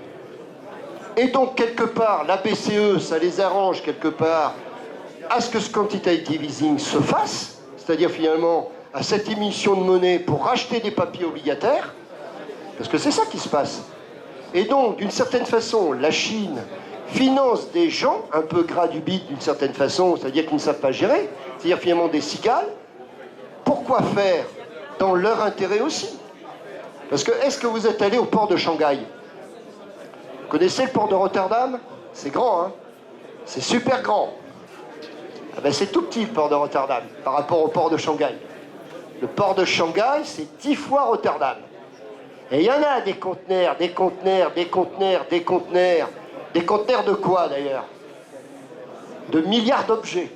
Et donc quelque part, la BCE, ça les arrange quelque part à ce que ce quantitative easing se fasse, c'est-à-dire finalement à cette émission de monnaie pour racheter des papiers obligataires, parce que c'est ça qui se passe. Et donc, d'une certaine façon, la Chine finance des gens un peu gras du bide d'une certaine façon, c'est-à-dire qui ne savent pas gérer, c'est-à-dire finalement des cigales. Pourquoi faire dans leur intérêt aussi? Parce que, est-ce que vous êtes allé au port de Shanghai? Vous connaissez le port de Rotterdam? C'est grand, hein? C'est super grand. Ah ben c'est tout petit le port de Rotterdam par rapport au port de Shanghai. Le port de Shanghai, c'est 10 fois Rotterdam. Et il y en a des conteneurs, des conteneurs, des conteneurs, des conteneurs. Des conteneurs de quoi d'ailleurs? De milliards d'objets.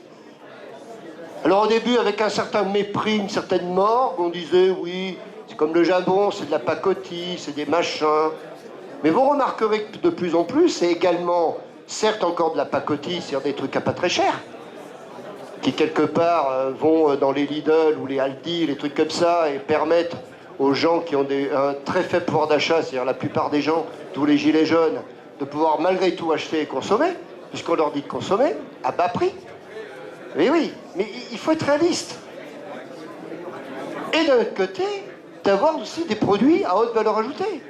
Alors au début, avec un certain mépris, une certaine morgue, on disait oui, c'est comme le jambon, c'est de la pacotille, c'est des machins. Mais vous remarquerez que de plus en plus, c'est également, certes encore de la pacotille, c'est-à-dire des trucs à pas très cher, qui quelque part vont dans les Lidl ou les Aldi, les trucs comme ça, et permettent aux gens qui ont un très faible pouvoir d'achat, c'est-à-dire la plupart des gens, tous les gilets jaunes, de pouvoir malgré tout acheter et consommer, puisqu'on leur dit de consommer, à bas prix. Mais oui, mais il faut être réaliste. Et d'un autre côté, d'avoir aussi des produits à haute valeur ajoutée.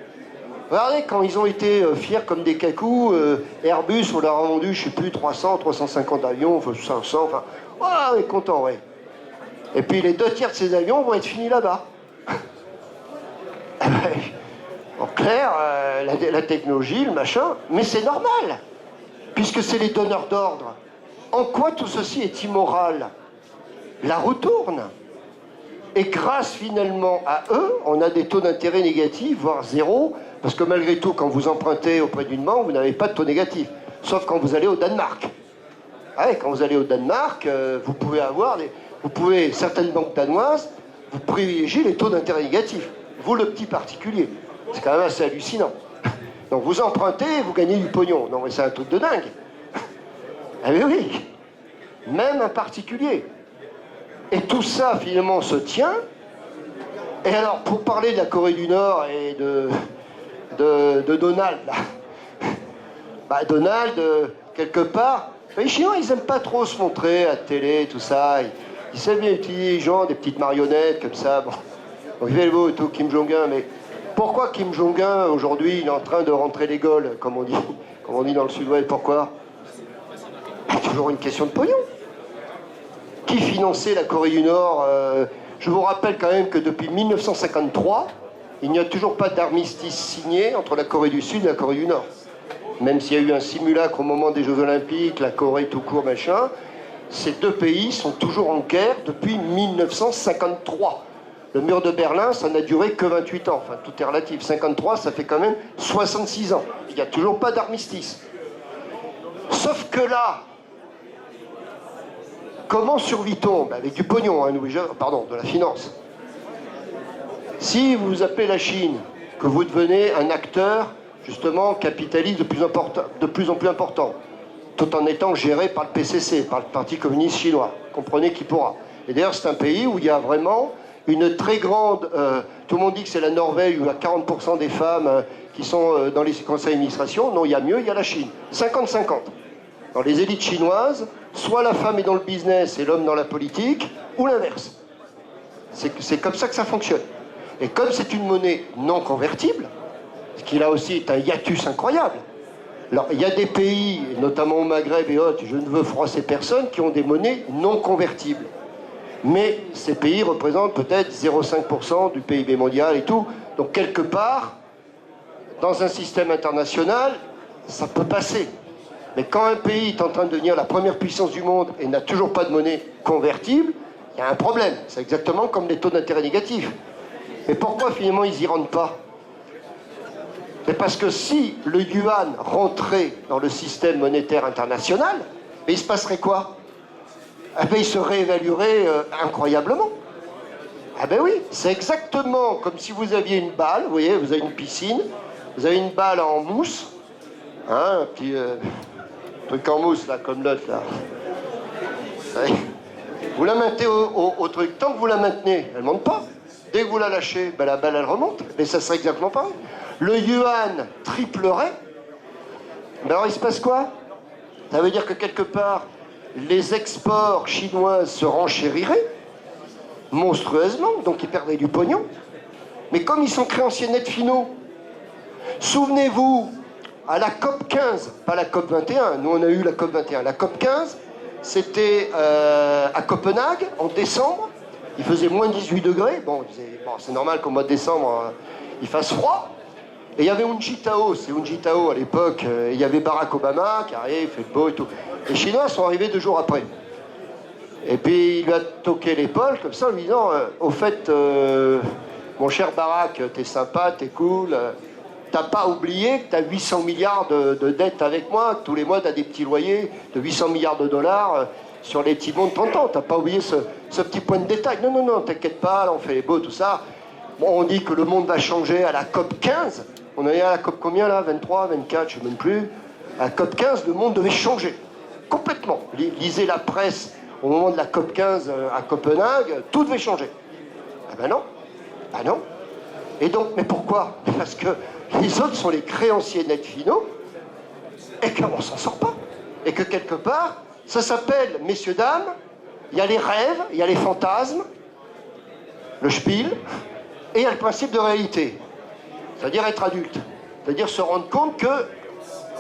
Regardez, quand ils ont été fiers comme des cacous, Airbus, on leur a vendu, je ne sais plus, 300, 350 avions, enfin 500, enfin, voilà, on est content, ouais. Et puis les 2 tiers de ces avions vont être finis là-bas. En clair, la technologie, le machin, mais c'est normal, puisque c'est les donneurs d'ordre. En quoi tout ceci est immoral? La roue tourne. Et grâce finalement à eux, on a des taux d'intérêt négatifs, voire zéro, parce que malgré tout, quand vous empruntez auprès d'une banque, vous n'avez pas de taux négatif, sauf quand vous allez au Danemark. Ah ouais, quand vous allez au Danemark, vous pouvez, certaines banques danoises, vous privilégiez les taux d'intérêt négatifs. Vous, le petit particulier. C'est quand même assez hallucinant. Donc vous empruntez et vous gagnez du pognon. Non mais c'est un truc de dingue. Ah mais oui, même un particulier. Et tout ça finalement se tient. Et alors pour parler de la Corée du Nord et de Donald, là. Bah, Donald, quelque part, les Chinois ils aiment pas trop se montrer à la télé, tout ça. Ils savent bien utiliser les gens, des petites marionnettes comme ça. Bon. Donc il fait le beau et tout, Kim Jong-un, mais pourquoi Kim Jong-un, aujourd'hui, il est en train de rentrer les Gaules, comme on dit dans le sud-ouest? Pourquoi? Toujours une question de pognon. Qui finançait la Corée du Nord? Je vous rappelle quand même que depuis 1953, il n'y a toujours pas d'armistice signé entre la Corée du Sud et la Corée du Nord. Même s'il y a eu un simulacre au moment des Jeux Olympiques, la Corée tout court, machin, ces 2 pays sont toujours en guerre depuis 1953. Le mur de Berlin, ça n'a duré que 28 ans. Enfin, tout est relatif. 53, ça fait quand même 66 ans. Il n'y a toujours pas d'armistice. Sauf que là, comment survit-on? Avec du pognon, hein, pardon, de la finance. Si vous appelez la Chine, que vous devenez un acteur, justement, capitaliste de plus en plus important, tout en étant géré par le PCC, par le Parti communiste chinois. Comprenez qui pourra. Et d'ailleurs, c'est un pays où il y a vraiment une très grande... tout le monde dit que c'est la Norvège où il y a 40% des femmes qui sont dans les conseils d'administration. Non, il y a mieux, il y a la Chine. 50-50. Dans les élites chinoises, soit la femme est dans le business et l'homme dans la politique, ou l'inverse. C'est comme ça que ça fonctionne. Et comme c'est une monnaie non convertible, ce qui là aussi est un hiatus incroyable. Alors, il y a des pays, notamment au Maghreb et autres, je ne veux froisser personne, qui ont des monnaies non convertibles. Mais ces pays représentent peut-être 0,5% du PIB mondial et tout. Donc, quelque part, dans un système international, ça peut passer. Mais quand un pays est en train de devenir la première puissance du monde et n'a toujours pas de monnaie convertible, il y a un problème. C'est exactement comme les taux d'intérêt négatifs. Mais pourquoi finalement ils n'y rentrent pas? C'est parce que si le yuan rentrait dans le système monétaire international, il se passerait quoi? Il se réévaluerait incroyablement. Ah ben oui, c'est exactement comme si vous aviez une balle, vous voyez, vous avez une piscine, vous avez une balle en mousse, hein, un petit truc en mousse, là, comme l'autre, là. Vous la maintenez au truc. Tant que vous la maintenez, elle ne monte pas. Dès que vous la lâchez, ben, la balle, elle remonte. Mais ça serait exactement pareil. Le yuan triplerait. Ben alors, il se passe quoi? Ça veut dire que quelque part, les exports chinois se renchériraient monstrueusement, donc ils perdraient du pognon. Mais comme ils sont créanciers nets finaux, souvenez-vous, à la COP 15, pas la COP 21, nous on a eu la COP 21, la COP 15, c'était à Copenhague, en décembre, il faisait moins 18 degrés, bon, c'est normal qu'au mois de décembre, il fasse froid, et il y avait Hu Jintao, c'est Hu Jintao à l'époque, il y avait Barack Obama qui arrive, il fait beau et tout. Les Chinois sont arrivés 2 jours après. Et puis il lui a toqué l'épaule comme ça en lui disant au fait, mon cher Barack, t'es sympa, t'es cool, t'as pas oublié que t'as 800 milliards de dettes avec moi, que tous les mois t'as des petits loyers de 800 milliards de dollars sur les petits bons de 30 ans, t'as pas oublié ce petit point de détail. Non, non, non, t'inquiète pas, là, on fait les beaux, tout ça. Bon, on dit que le monde va changer à la COP 15, on est à la COP combien là, 23, 24, je sais même plus. À la COP 15, le monde devait changer, complètement. Lisez la presse. Au moment de la COP 15 à Copenhague, tout devait changer. Ah ben non. Ah non. Et donc, mais pourquoi? Parce que les autres sont les créanciers nets finaux et qu'on s'en sort pas. Et que quelque part, ça s'appelle, messieurs, dames, il y a les rêves, il y a les fantasmes, le spiel, et il y a le principe de réalité. C'est-à-dire être adulte. C'est-à-dire se rendre compte que,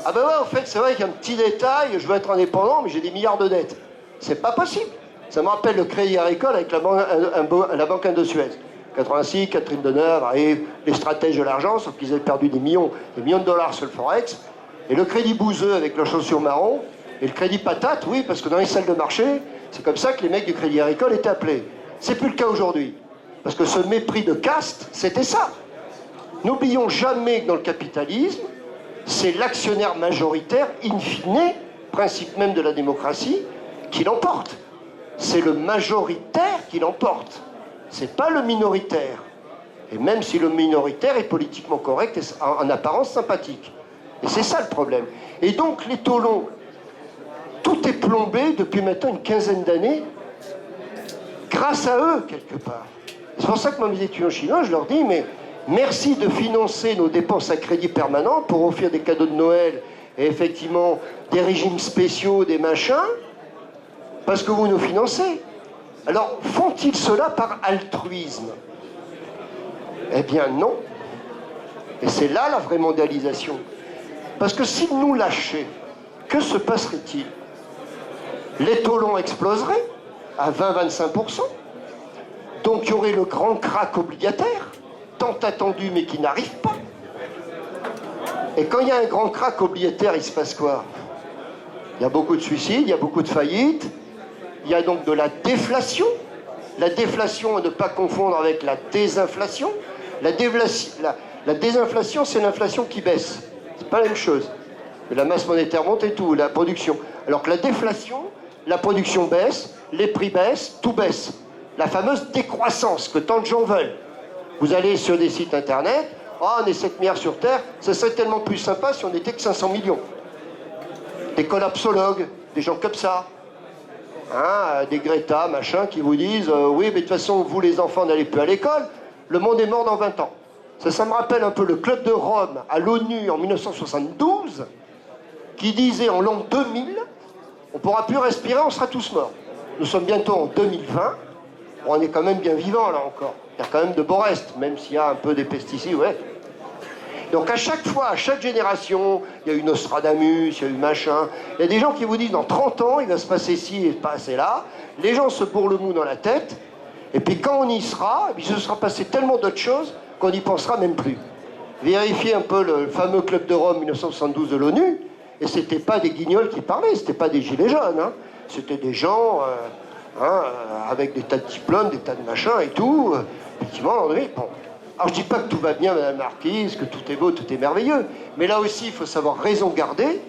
ah ben ouais, en fait, c'est vrai qu'il y a un petit détail, je veux être indépendant, mais j'ai des milliards de dettes. C'est pas possible. Ça me rappelle le Crédit Agricole avec la banque Indosuez. 86, Catherine Deneuve arrive, les stratèges de l'argent, sauf qu'ils avaient perdu des millions de dollars sur le Forex. Et le crédit bouseux avec leur chaussure marron, et le crédit patate, oui, parce que dans les salles de marché, c'est comme ça que les mecs du Crédit Agricole étaient appelés. C'est plus le cas aujourd'hui. Parce que ce mépris de caste, c'était ça. N'oublions jamais que dans le capitalisme, c'est l'actionnaire majoritaire, in fine, principe même de la démocratie, qui l'emporte. C'est le majoritaire qui l'emporte. C'est pas le minoritaire. Et même si le minoritaire est politiquement correct et en apparence sympathique. Et c'est ça le problème. Et donc les taulons, tout est plombé depuis maintenant une quinzaine d'années grâce à eux, quelque part. C'est pour ça que moi, mes étudiants chinois, je leur dis, mais merci de financer nos dépenses à crédit permanent pour offrir des cadeaux de Noël et effectivement des régimes spéciaux, des machins, parce que vous nous financez. Alors, font-ils cela par altruisme? Eh bien non. Et c'est là la vraie mondialisation. Parce que s'ils nous lâchaient, que se passerait-il? Les taux longs exploseraient à 20-25%. Donc il y aurait le grand krach obligataire, tant attendu mais qui n'arrive pas. Et quand il y a un grand krach obligataire, il se passe quoi? Il y a beaucoup de suicides, il y a beaucoup de faillites, il y a donc de la déflation. La déflation, à ne pas confondre avec la désinflation. La désinflation, c'est l'inflation qui baisse. C'est pas la même chose. La masse monétaire monte et tout, la production. Alors que la déflation, la production baisse, les prix baissent, tout baisse. La fameuse décroissance que tant de gens veulent. Vous allez sur des sites internet, oh, on est 7 milliards sur Terre, ça serait tellement plus sympa si on n'était que 500 millions. Des collapsologues, des gens comme ça. Hein, des Greta, machin, qui vous disent oui, mais de toute façon, vous les enfants n'allez plus à l'école, le monde est mort dans 20 ans. Ça me rappelle un peu le Club de Rome à l'ONU en 1972, qui disait en l'an 2000, on ne pourra plus respirer, on sera tous morts. Nous sommes bientôt en 2020, on est quand même bien vivant là encore. Il y a quand même de beaux restes, même s'il y a un peu des pesticides, ouais. Donc à chaque fois, à chaque génération, il y a eu Nostradamus, il y a eu machin. Il y a des gens qui vous disent dans 30 ans, il va se passer ci et passer là. Les gens se bourrent le mou dans la tête. Et puis quand on y sera, il se sera passé tellement d'autres choses qu'on n'y pensera même plus. Vérifiez un peu le fameux Club de Rome 1972 de l'ONU. Et c'était pas des guignols qui parlaient, c'était pas des gilets jaunes. Hein. C'était des gens avec des tas de diplômes, des tas de machins et tout. Effectivement, bon. Alors je dis pas que tout va bien, Madame la Marquise, que tout est beau, tout est merveilleux. Mais là aussi, il faut savoir raison garder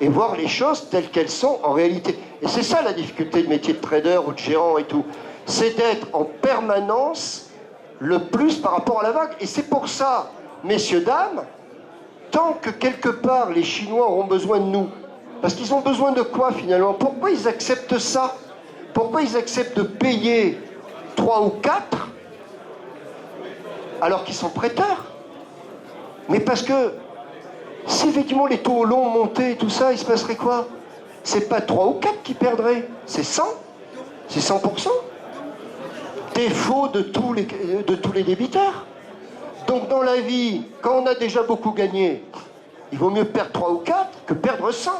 et voir les choses telles qu'elles sont en réalité. Et c'est ça la difficulté de métier de trader ou de gérant et tout. c'est d'être en permanence le plus par rapport à la vague. Et c'est pour ça, messieurs, dames, tant que quelque part les Chinois auront besoin de nous, parce qu'ils ont besoin de quoi finalement? Pourquoi ils acceptent ça? Pourquoi ils acceptent de payer 3 ou 4 alors qu'ils sont prêteurs? Mais parce que si effectivement les taux longs montaient et tout ça, il se passerait quoi? C'est pas 3 ou 4 qui perdraient, c'est 100. C'est 100%. Défaut de tous les débiteurs. Donc dans la vie, quand on a déjà beaucoup gagné, il vaut mieux perdre 3 ou 4 que perdre 100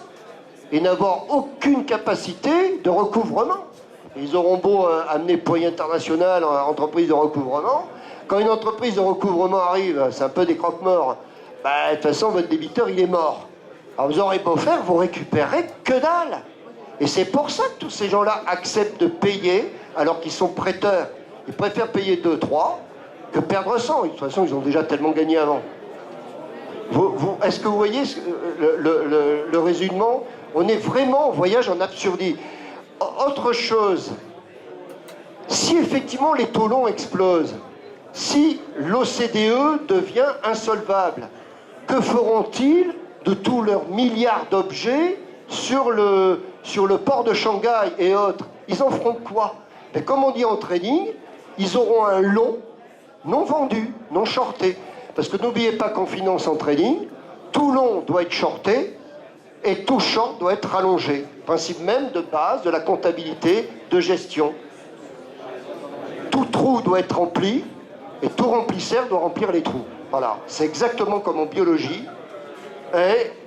et n'avoir aucune capacité de recouvrement. Ils auront beau amener Point International, entreprise de recouvrement. Quand une entreprise de recouvrement arrive, c'est un peu des croque-morts. Bah, de toute façon, votre débiteur, il est mort. Alors vous aurez beau faire, vous récupérez que dalle. Et c'est pour ça que tous ces gens-là acceptent de payer alors qu'ils sont prêteurs. Ils préfèrent payer 2, 3 que perdre 100. De toute façon, ils ont déjà tellement gagné avant. Est-ce que vous voyez le raisonnement? On est vraiment en voyage en absurdité. Autre chose, si effectivement les taux longs explosent, si l'OCDE devient insolvable, que feront-ils de tous leurs milliards d'objets sur le port de Shanghai et autres? Ils en feront quoi? Et comme on dit en trading, ils auront un long non vendu, non shorté. Parce que n'oubliez pas qu'en finance en trading, tout long doit être shorté et tout short doit être rallongé. Principe même de base de la comptabilité de gestion. Tout trou doit être rempli et tout remplisseur doit remplir les trous. Voilà, c'est exactement comme en biologie.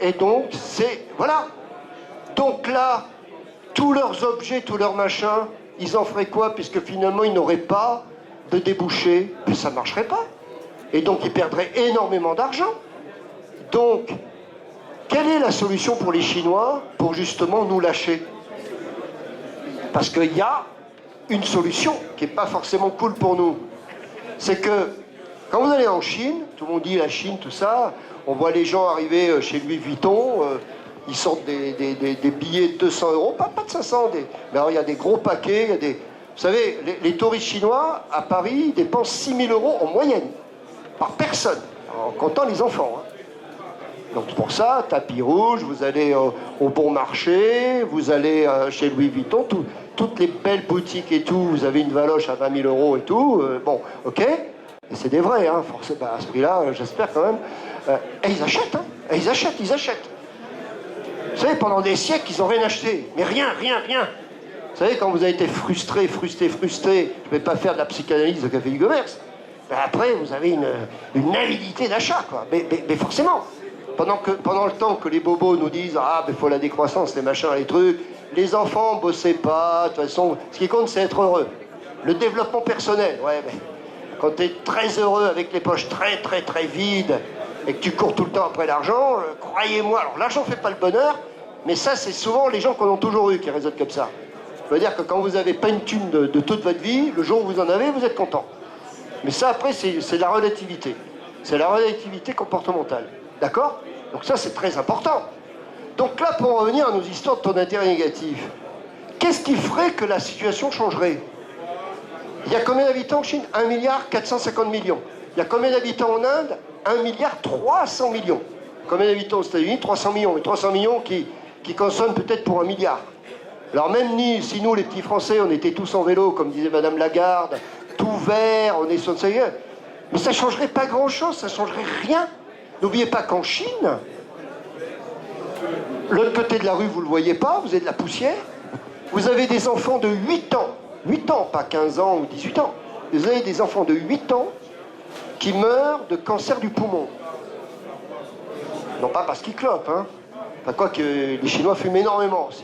Et donc, c'est... Voilà. Donc là, tous leurs objets, tous leurs machins, ils en feraient quoi? Puisque finalement, ils n'auraient pas de débouchés. Puis ça ne marcherait pas. Et donc, ils perdraient énormément d'argent. Donc, quelle est la solution pour les Chinois pour justement nous lâcher? Parce qu'il y a une solution qui n'est pas forcément cool pour nous. C'est que quand vous allez en Chine, tout le monde dit la Chine, tout ça, on voit les gens arriver chez Louis Vuitton, ils sortent des billets de 200 euros, pas de 500, mais alors il y a des gros paquets, il y a des... Vous savez, les touristes chinois à Paris dépensent 6 000 euros en moyenne, par personne, en comptant les enfants. Hein. Donc pour ça, tapis rouge, vous allez au bon marché, vous allez chez Louis Vuitton, toutes les belles boutiques et tout, vous avez une valoche à 20 000 euros et tout, bon, ok, et c'est des vrais, hein, forcément, à ce prix-là, j'espère quand même. Et ils achètent, hein, et ils achètent. Vous savez, pendant des siècles, ils n'ont rien acheté, mais rien. Vous savez, quand vous avez été frustré, je ne vais pas faire de la psychanalyse de Café du Commerce, mais après, vous avez une avidité d'achat, quoi, mais forcément. Pendant le temps que les bobos nous disent « Ah, il faut la décroissance, les machins, les trucs », les enfants ne bossaient pas, de toute façon, ce qui compte, c'est être heureux. Le développement personnel, ouais, mais quand tu es très heureux avec les poches très vides et que tu cours tout le temps après l'argent, croyez-moi, alors l'argent ne fait pas le bonheur, mais ça, c'est souvent les gens qu'on a toujours eu qui raisonnent comme ça. Ça veut dire que quand vous n'avez pas une thune de toute votre vie, le jour où vous en avez, vous êtes content. Mais ça, après, c'est la relativité. C'est la relativité comportementale. D'accord? Donc ça, c'est très important. Donc là, pour revenir à nos histoires de taux d'intérêt négatif, qu'est-ce qui ferait que la situation changerait? Il y a combien d'habitants en Chine? 1 milliard 450 millions. Il y a combien d'habitants en Inde? 1 milliard 300 millions. Combien d'habitants aux États-Unis? 300 millions. Mais 300 millions qui consomment peut-être pour 1 milliard. Alors même si nous, les petits Français, on était tous en vélo, comme disait Madame Lagarde, tout vert, on est sur le Seigneur, mais ça ne changerait pas grand-chose, ça ne changerait rien. N'oubliez pas qu'en Chine, l'autre côté de la rue, vous ne le voyez pas, vous avez de la poussière. Vous avez des enfants de 8 ans, 8 ans, pas 15 ans ou 18 ans. Vous avez des enfants de 8 ans qui meurent de cancer du poumon. Non pas parce qu'ils clopent, hein. Enfin, quoi que les Chinois fument énormément aussi.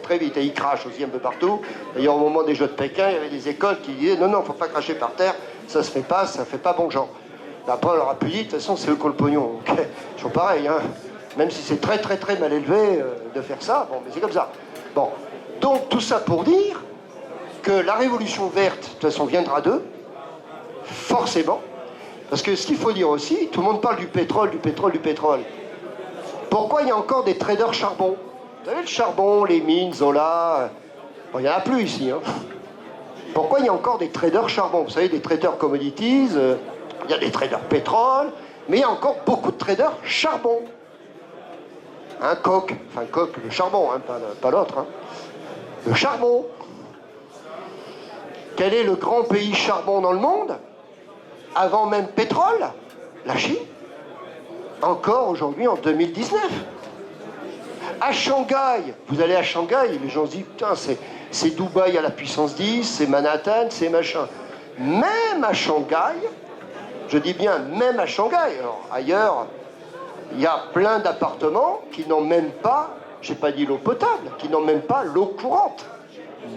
Très vite, et ils crachent aussi un peu partout. D'ailleurs, au moment des Jeux de Pékin, il y avait des écoles qui disaient non, il ne faut pas cracher par terre, ça se fait pas, ça fait pas bon genre. Après, on leur a pu dire, de toute façon, c'est eux qui ont le pognon. Donc, ils sont pareils, hein. Même si c'est très mal élevé de faire ça, bon, mais c'est comme ça. Bon, donc tout ça pour dire que la révolution verte, de toute façon, viendra d'eux, forcément. Parce que ce qu'il faut dire aussi, tout le monde parle du pétrole. Pourquoi il y a encore des traders charbon? Vous savez, le charbon, les mines, Zola, bon, il n'y en a plus ici, hein. Pourquoi il y a encore des traders charbon? Vous savez, des traders commodities, il y a des traders pétrole, mais il y a encore beaucoup de traders charbon. Un coq, enfin coq, le charbon, hein, pas l'autre. Hein. Le charbon. Quel est le grand pays charbon dans le monde? Avant même pétrole? La Chine. Encore aujourd'hui en 2019. À Shanghai, vous allez à Shanghai, les gens se disent, putain, c'est Dubaï à la puissance 10, c'est Manhattan, c'est machin. Même à Shanghai, je dis bien même à Shanghai, alors ailleurs, il y a plein d'appartements qui n'ont même pas, j'ai pas dit l'eau potable, qui n'ont même pas l'eau courante.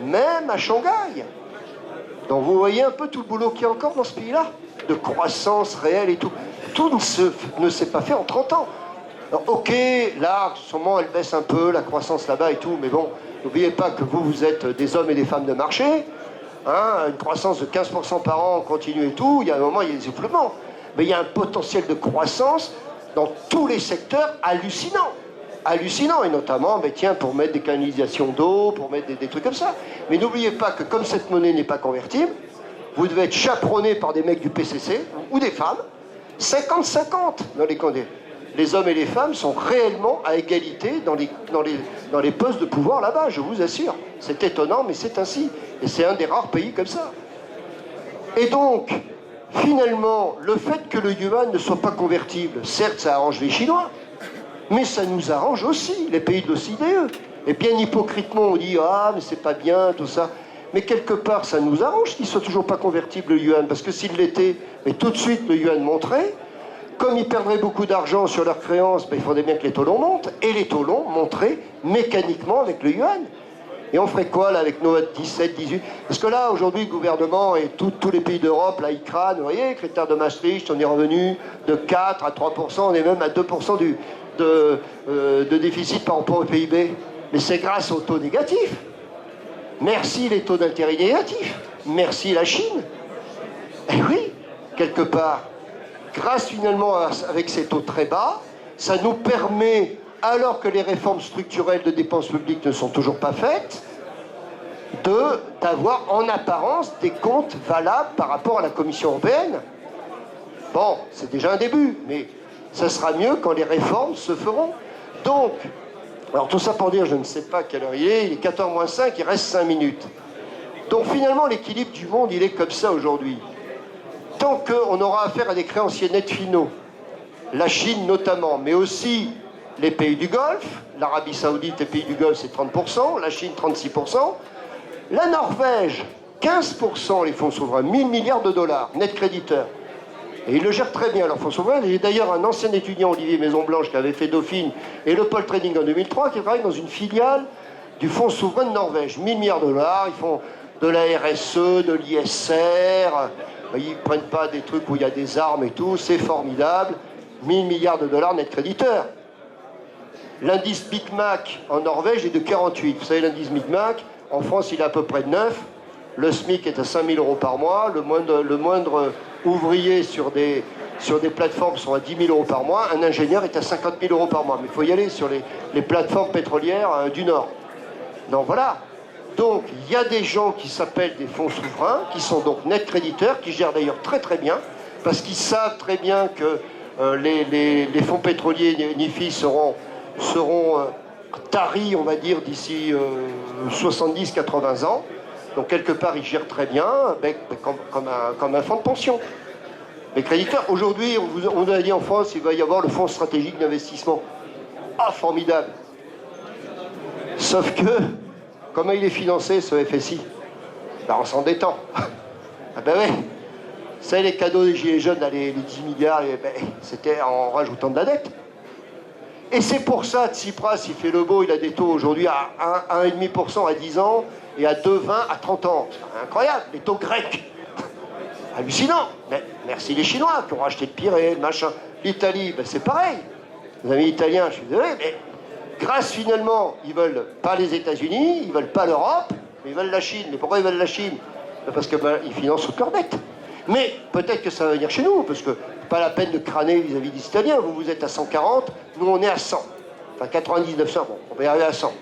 Même à Shanghai. Donc vous voyez un peu tout le boulot qu'il y a encore dans ce pays-là, de croissance réelle et tout. Tout ne s'est pas fait en 30 ans. Alors, ok, là, sûrement elle baisse un peu, la croissance là-bas et tout, mais bon, n'oubliez pas que vous êtes des hommes et des femmes de marché, hein, une croissance de 15% par an continue et tout, il y a un moment, il y a des effleurements. Mais il y a un potentiel de croissance dans tous les secteurs hallucinant. Hallucinant, et notamment, ben, tiens, pour mettre des canalisations d'eau, pour mettre des trucs comme ça. Mais n'oubliez pas que comme cette monnaie n'est pas convertible, vous devez être chaperonné par des mecs du PCC, ou des femmes, 50-50 dans les condés. Les hommes et les femmes sont réellement à égalité dans les postes de pouvoir là-bas, je vous assure. C'est étonnant, mais c'est ainsi. Et c'est un des rares pays comme ça. Et donc, finalement, le fait que le yuan ne soit pas convertible, certes, ça arrange les Chinois, mais ça nous arrange aussi, les pays de l'OCDE. Et bien hypocritement, on dit « Ah, mais c'est pas bien, tout ça ». Mais quelque part, ça nous arrange qu'il ne soit toujours pas convertible, le yuan, parce que s'il l'était, mais tout de suite, le yuan monterait. Comme ils perdraient beaucoup d'argent sur leurs créances, ben, il faudrait bien que les taux longs montent, et les taux longs monteraient mécaniquement avec le yuan. Et on ferait quoi, là, avec nos 17, 18 ? Parce que là, aujourd'hui, le gouvernement et tous les pays d'Europe, là, ils crânent, vous voyez, critères de Maastricht, on est revenu de 4 à 3%, on est même à 2% de déficit par rapport au PIB. Mais c'est grâce aux taux négatifs. Merci les taux d'intérêt négatifs. Merci la Chine. Eh oui, quelque part, grâce finalement avec ces taux très bas, ça nous permet, alors que les réformes structurelles de dépenses publiques ne sont toujours pas faites, d'avoir en apparence des comptes valables par rapport à la Commission européenne. Bon, c'est déjà un début, mais ça sera mieux quand les réformes se feront. Donc, alors tout ça pour dire, je ne sais pas quelle heure il est 14 moins 5, il reste 5 minutes. Donc finalement, l'équilibre du monde, il est comme ça aujourd'hui. Tant qu'on aura affaire à des créanciers nets finaux, la Chine notamment, mais aussi les pays du Golfe, l'Arabie Saoudite, les pays du Golfe, c'est 30%, la Chine, 36%, la Norvège, 15%, les fonds souverains, 1000 milliards de dollars, net créditeurs. Et ils le gèrent très bien, leur fonds souverain. Il y a d'ailleurs un ancien étudiant, Olivier Maison-Blanche, qui avait fait Dauphine et le Pôle Trading en 2003, qui travaille dans une filiale du fonds souverain de Norvège. 1000 milliards de dollars, ils font de la RSE, de l'ISR, ils ne prennent pas des trucs où il y a des armes et tout, c'est formidable. 1000 milliards de dollars net créditeurs. L'indice Big Mac en Norvège est de 48. Vous savez, l'indice Big Mac, en France, il est à peu près de 9. Le SMIC est à 5 000 € par mois. Le moindre ouvrier sur des plateformes sont à 10 000 € par mois. Un ingénieur est à 50 000 € par mois. Mais il faut y aller sur les plateformes pétrolières du Nord. Donc voilà. Donc il y a des gens qui s'appellent des fonds souverains, qui sont donc net créditeurs, qui gèrent d'ailleurs très très bien, parce qu'ils savent très bien que les fonds pétroliers NIFI seront taris, on va dire, d'ici 70-80 ans. Donc quelque part, ils gèrent très bien, comme un fonds de pension. Les créditeurs, aujourd'hui, on nous a dit en France, il va y avoir le fonds stratégique d'investissement. Ah, formidable. Sauf que, comment il est financé, ce FSI? Ben, en s'endettant. Ah ben ouais. Vous savez, les cadeaux des Gilets jaunes, les 10 milliards, c'était en rajoutant de la dette. Et c'est pour ça, Tsipras, il fait le beau, il a des taux aujourd'hui à 1,5% à 10 ans et à 2,20 à 30 ans. C'est incroyable, les taux grecs. Hallucinant. Mais merci les Chinois qui ont racheté le Pirée, le machin. L'Italie, ben c'est pareil. Les amis italiens, je suis désolé, mais grâce finalement, ils veulent pas les États-Unis, ils veulent pas l'Europe, mais ils veulent la Chine. Mais pourquoi ils veulent la Chine? Parce qu'ils financent toute leur dette. Mais peut-être que ça va venir chez nous, parce que pas la peine de crâner vis-à-vis des Italiens. Vous êtes à 140, nous on est à 100. Enfin 99 100, bon, on va y arriver à 100. Bon,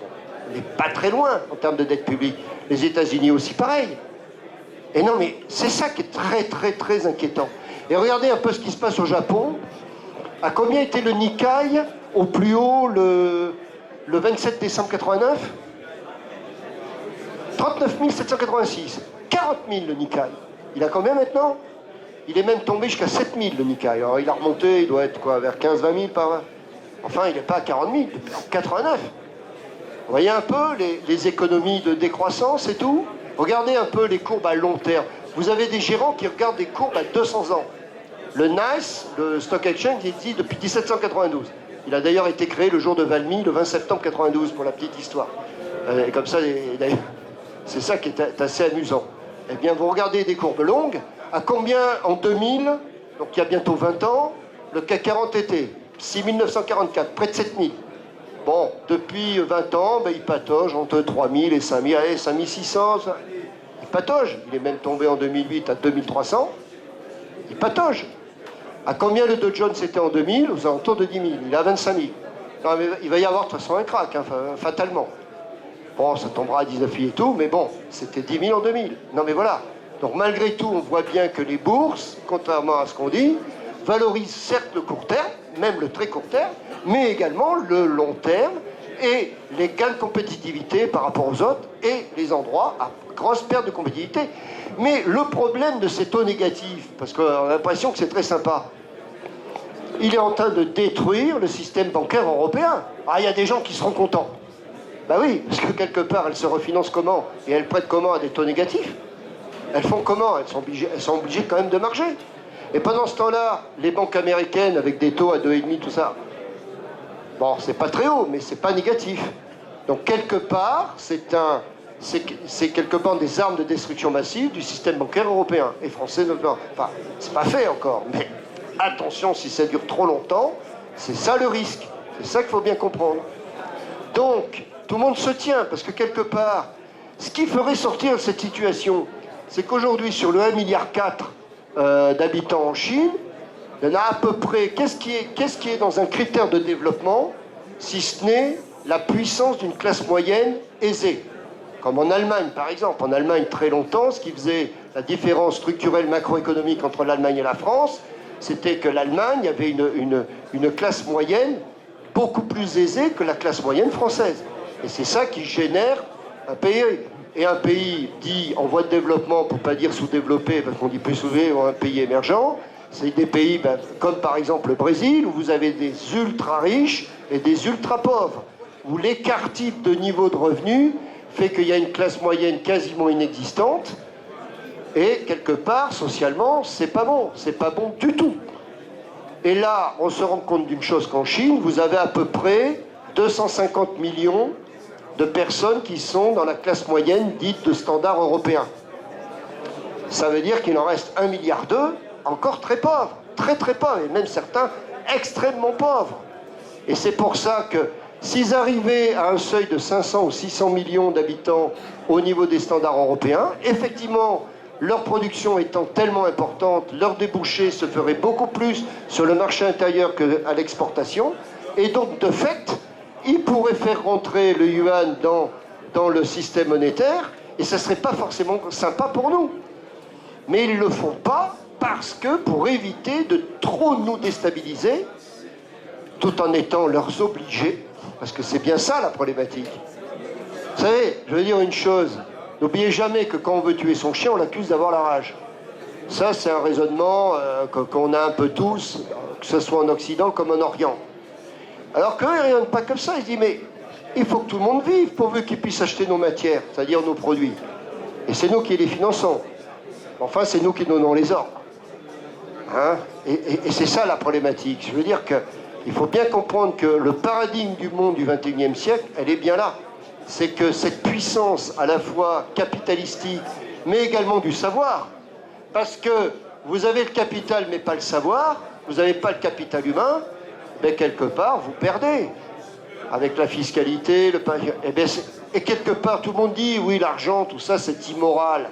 on n'est pas très loin en termes de dette publique. Les États-Unis aussi pareil. Et non, mais c'est ça qui est très, très, très inquiétant. Et regardez un peu ce qui se passe au Japon. À combien était le Nikkei au plus haut le 27 décembre 89 ? 39 786. 40 000 le Nikkei. Il a combien maintenant ? Il est même tombé jusqu'à 7 000 le Nikkei. Alors il a remonté, il doit être quoi, vers 15-20 000 par là. Enfin, il n'est pas à 40 000 depuis 89. Vous voyez un peu les économies de décroissance et tout. Regardez un peu les courbes à long terme. Vous avez des gérants qui regardent des courbes à 200 ans. Le NICE, le Stock Exchange, il existe depuis 1792. Il a d'ailleurs été créé le jour de Valmy, le 20 septembre 92, pour la petite histoire. Comme ça, d'ailleurs, c'est ça qui est assez amusant. Eh bien, vous regardez des courbes longues. À combien en 2000, donc il y a bientôt 20 ans, le CAC 40 était 6 944, près de 7 000. Bon, depuis 20 ans, ben, il patauge entre 3 000 et 5 000, allez, 5 600. Il patauge. Il est même tombé en 2008 à 2300. Il patauge. À combien le Dow Jones était en 2000 ? Aux alentours de 10 000. Il est à 25 000. Non, mais il va y avoir de toute façon un crack, hein, fatalement. Bon, ça tombera à 19 000 et tout, mais bon, c'était 10 000 en 2000. Non, mais voilà. Donc malgré tout, on voit bien que les bourses, contrairement à ce qu'on dit, valorisent certes le court terme, même le très court terme, mais également le long terme et les gains de compétitivité par rapport aux autres et les endroits à grosse perte de compétitivité. Mais le problème de ces taux négatifs, parce qu'on a l'impression que c'est très sympa, il est en train de détruire le système bancaire européen. Ah, il y a des gens qui seront contents. Ben oui, parce que quelque part, elles se refinancent comment ? Et elles prêtent comment à des taux négatifs ? Elles font comment ? Elles sont obligées quand même de marger. Et pendant ce temps-là, les banques américaines avec des taux à 2,5, tout ça, bon, c'est pas très haut, mais c'est pas négatif. Donc quelque part, c'est quelque part des armes de destruction massive du système bancaire européen et français notamment. Enfin, c'est pas fait encore, mais attention, si ça dure trop longtemps, c'est ça le risque. C'est ça qu'il faut bien comprendre. Donc, tout le monde se tient, parce que quelque part, ce qui ferait sortir cette situation, c'est qu'aujourd'hui, sur le 1,4 milliard d'habitants en Chine, il y en a à peu près... Qu'est-ce qui est dans un critère de développement, si ce n'est la puissance d'une classe moyenne aisée ? Comme en Allemagne, par exemple. En Allemagne, très longtemps, ce qui faisait la différence structurelle macroéconomique entre l'Allemagne et la France, c'était que l'Allemagne avait une classe moyenne beaucoup plus aisée que la classe moyenne française. Et c'est ça qui génère un pays... Et un pays dit en voie de développement, pour ne pas dire sous-développé, parce qu'on dit plus souvent un pays émergent, c'est des pays comme par exemple le Brésil, où vous avez des ultra-riches et des ultra-pauvres, où l'écart type de niveau de revenu fait qu'il y a une classe moyenne quasiment inexistante, et quelque part, socialement, c'est pas bon du tout. Et là, on se rend compte d'une chose qu'en Chine, vous avez à peu près 250 millions de personnes qui sont dans la classe moyenne dite de standard européen. Ça veut dire qu'il en reste 1,2 milliard encore très pauvres, très très pauvres, et même certains extrêmement pauvres. Et c'est pour ça que s'ils arrivaient à un seuil de 500 ou 600 millions d'habitants au niveau des standards européens, effectivement, leur production étant tellement importante, leur débouché se ferait beaucoup plus sur le marché intérieur qu'à l'exportation, et donc de fait, ils pourraient faire rentrer le yuan dans le système monétaire, et ça ne serait pas forcément sympa pour nous. Mais ils ne le font pas parce que, pour éviter de trop nous déstabiliser, tout en étant leurs obligés, parce que c'est bien ça la problématique. Vous savez, je veux dire une chose, n'oubliez jamais que quand on veut tuer son chien, on l'accuse d'avoir la rage. Ça, c'est un raisonnement qu'on a un peu tous, que ce soit en Occident comme en Orient. Alors qu'eux, ils ne raisonnent pas comme ça. Ils disent, mais il faut que tout le monde vive pourvu qu'ils puissent acheter nos matières, c'est-à-dire nos produits. Et c'est nous qui les finançons. Enfin, c'est nous qui donnons les ordres. Hein ? Et c'est ça la problématique. Je veux dire qu'il faut bien comprendre que le paradigme du monde du XXIe siècle, elle est bien là. C'est que cette puissance à la fois capitalistique, mais également du savoir, parce que vous avez le capital mais pas le savoir, vous n'avez pas le capital humain, ben quelque part, vous perdez. Avec la fiscalité, et quelque part, tout le monde dit, oui, l'argent, tout ça, c'est immoral.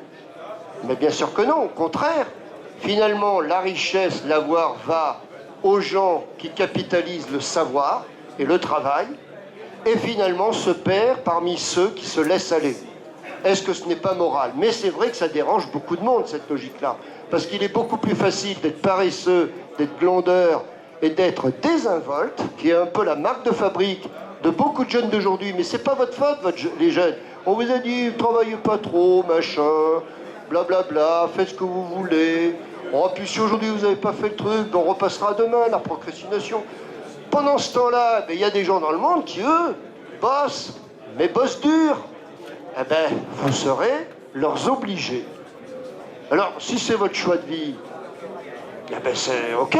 Mais bien sûr que non, au contraire. Finalement, la richesse, l'avoir va aux gens qui capitalisent le savoir et le travail, et finalement se perd parmi ceux qui se laissent aller. Est-ce que ce n'est pas moral? Mais c'est vrai que ça dérange beaucoup de monde, cette logique-là. Parce qu'il est beaucoup plus facile d'être paresseux, d'être glandeur et d'être désinvolte, qui est un peu la marque de fabrique de beaucoup de jeunes d'aujourd'hui. Mais c'est pas votre faute, les jeunes. On vous a dit, travaillez pas trop, machin, blablabla, faites ce que vous voulez. Oh, puis si aujourd'hui vous n'avez pas fait le truc, on repassera demain, la procrastination. Pendant ce temps-là, il y a des gens dans le monde qui, eux, bossent, mais bossent dur. Eh ben, vous serez leurs obligés. Alors, si c'est votre choix de vie, eh ben c'est OK.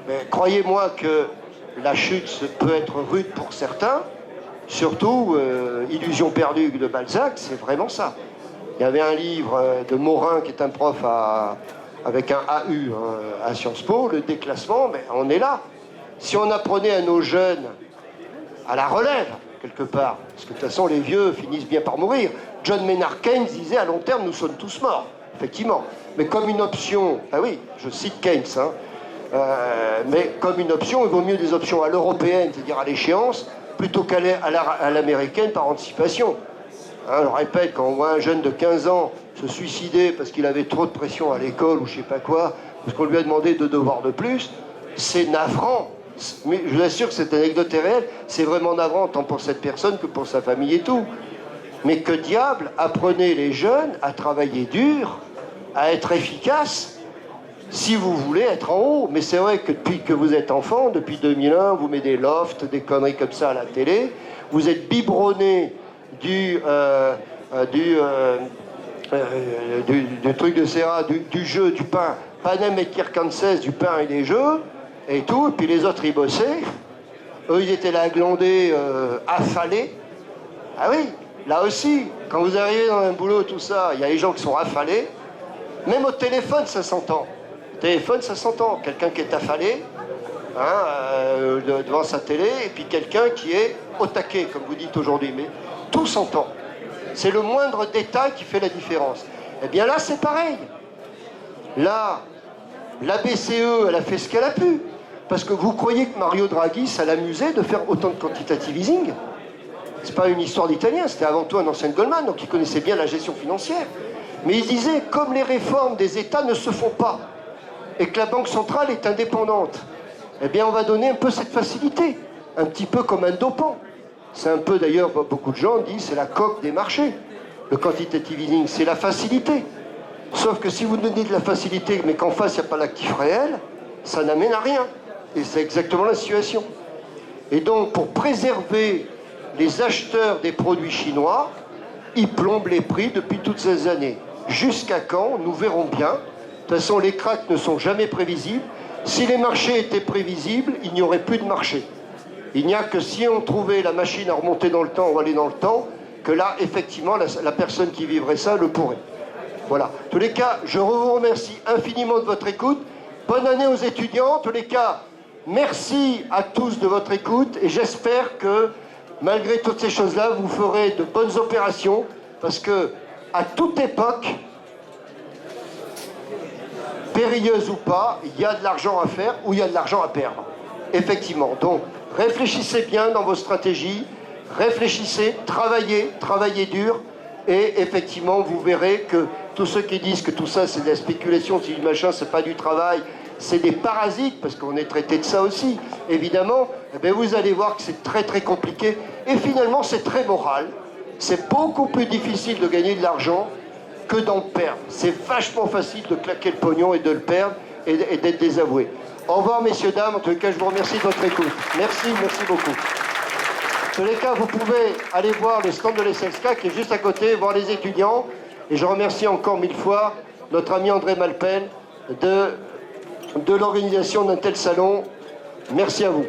Mais croyez-moi que la chute peut être rude pour certains. Surtout, Illusion perdue de Balzac, c'est vraiment ça. Il y avait un livre de Morin, qui est un prof avec un AU à Sciences Po, le déclassement, mais on est là. Si on apprenait à nos jeunes à la relève, quelque part, parce que de toute façon, les vieux finissent bien par mourir. John Maynard Keynes disait, à long terme, nous sommes tous morts, effectivement. Mais comme une option, ah oui, je cite Keynes, mais comme une option, il vaut mieux des options à l'européenne, c'est-à-dire à l'échéance, plutôt qu'à l'américaine par anticipation. Je répète, quand on voit un jeune de 15 ans se suicider parce qu'il avait trop de pression à l'école ou je sais pas quoi, parce qu'on lui a demandé 2 devoirs de plus, c'est navrant. Mais je vous assure que cette anecdote est réelle, c'est vraiment navrant, tant pour cette personne que pour sa famille et tout. Mais que diable, apprenez les jeunes à travailler dur, à être efficaces, si vous voulez être en haut. Mais c'est vrai que depuis que vous êtes enfant, depuis 2001, vous mettez des lofts, des conneries comme ça à la télé, vous êtes biberonné du truc de Serra, du jeu, du pain, Panem et Circenses, du pain et des jeux, et tout, et puis les autres, ils bossaient. Eux, ils étaient là, glandés, affalés. Ah oui, là aussi, quand vous arrivez dans un boulot, tout ça, il y a des gens qui sont affalés. Même au téléphone, ça s'entend. Au téléphone, ça s'entend. Quelqu'un qui est affalé, devant sa télé, et puis quelqu'un qui est au taquet, comme vous dites aujourd'hui. Mais tout s'entend. C'est le moindre détail qui fait la différence. Eh bien là, c'est pareil. Là, la BCE, elle a fait ce qu'elle a pu. Parce que vous croyez que Mario Draghi, ça l'amusait de faire autant de quantitative easing? C'est pas une histoire d'Italien, c'était avant tout un ancien de Goldman, donc il connaissait bien la gestion financière. Mais il disait, comme les réformes des États ne se font pas, et que la Banque centrale est indépendante, eh bien on va donner un peu cette facilité, un petit peu comme un dopant. C'est un peu d'ailleurs, beaucoup de gens disent, c'est la coque des marchés. Le quantitative easing, c'est la facilité. Sauf que si vous donnez de la facilité, mais qu'en face, il n'y a pas l'actif réel, ça n'amène à rien. Et c'est exactement la situation. Et donc, pour préserver les acheteurs des produits chinois, ils plombent les prix depuis toutes ces années. Jusqu'à quand? Nous verrons bien. De toute façon, les cracks ne sont jamais prévisibles. Si les marchés étaient prévisibles, il n'y aurait plus de marché. Il n'y a que si on trouvait la machine à remonter dans le temps ou aller dans le temps, que là, effectivement, la personne qui vivrait ça le pourrait. Voilà. En tous les cas, je vous remercie infiniment de votre écoute. Bonne année aux étudiants. En tous les cas, merci à tous de votre écoute et j'espère que, malgré toutes ces choses-là, vous ferez de bonnes opérations parce que, à toute époque, périlleuse ou pas, il y a de l'argent à faire ou il y a de l'argent à perdre. Effectivement. Donc, réfléchissez bien dans vos stratégies, réfléchissez, travaillez dur, et effectivement, vous verrez que tous ceux qui disent que tout ça, c'est de la spéculation, c'est du machin, c'est pas du travail, c'est des parasites, parce qu'on est traité de ça aussi, évidemment, eh bien, vous allez voir que c'est très très compliqué, et finalement, c'est très moral. C'est beaucoup plus difficile de gagner de l'argent que d'en perdre. C'est vachement facile de claquer le pognon et de le perdre, et d'être désavoué. Au revoir, messieurs, dames. En tout cas, je vous remercie de votre écoute. Merci beaucoup. En tous les cas, vous pouvez aller voir le stand de l'ESSELSCA qui est juste à côté, voir les étudiants. Et je remercie encore 1000 fois notre ami André Malpen de l'organisation d'un tel salon. Merci à vous.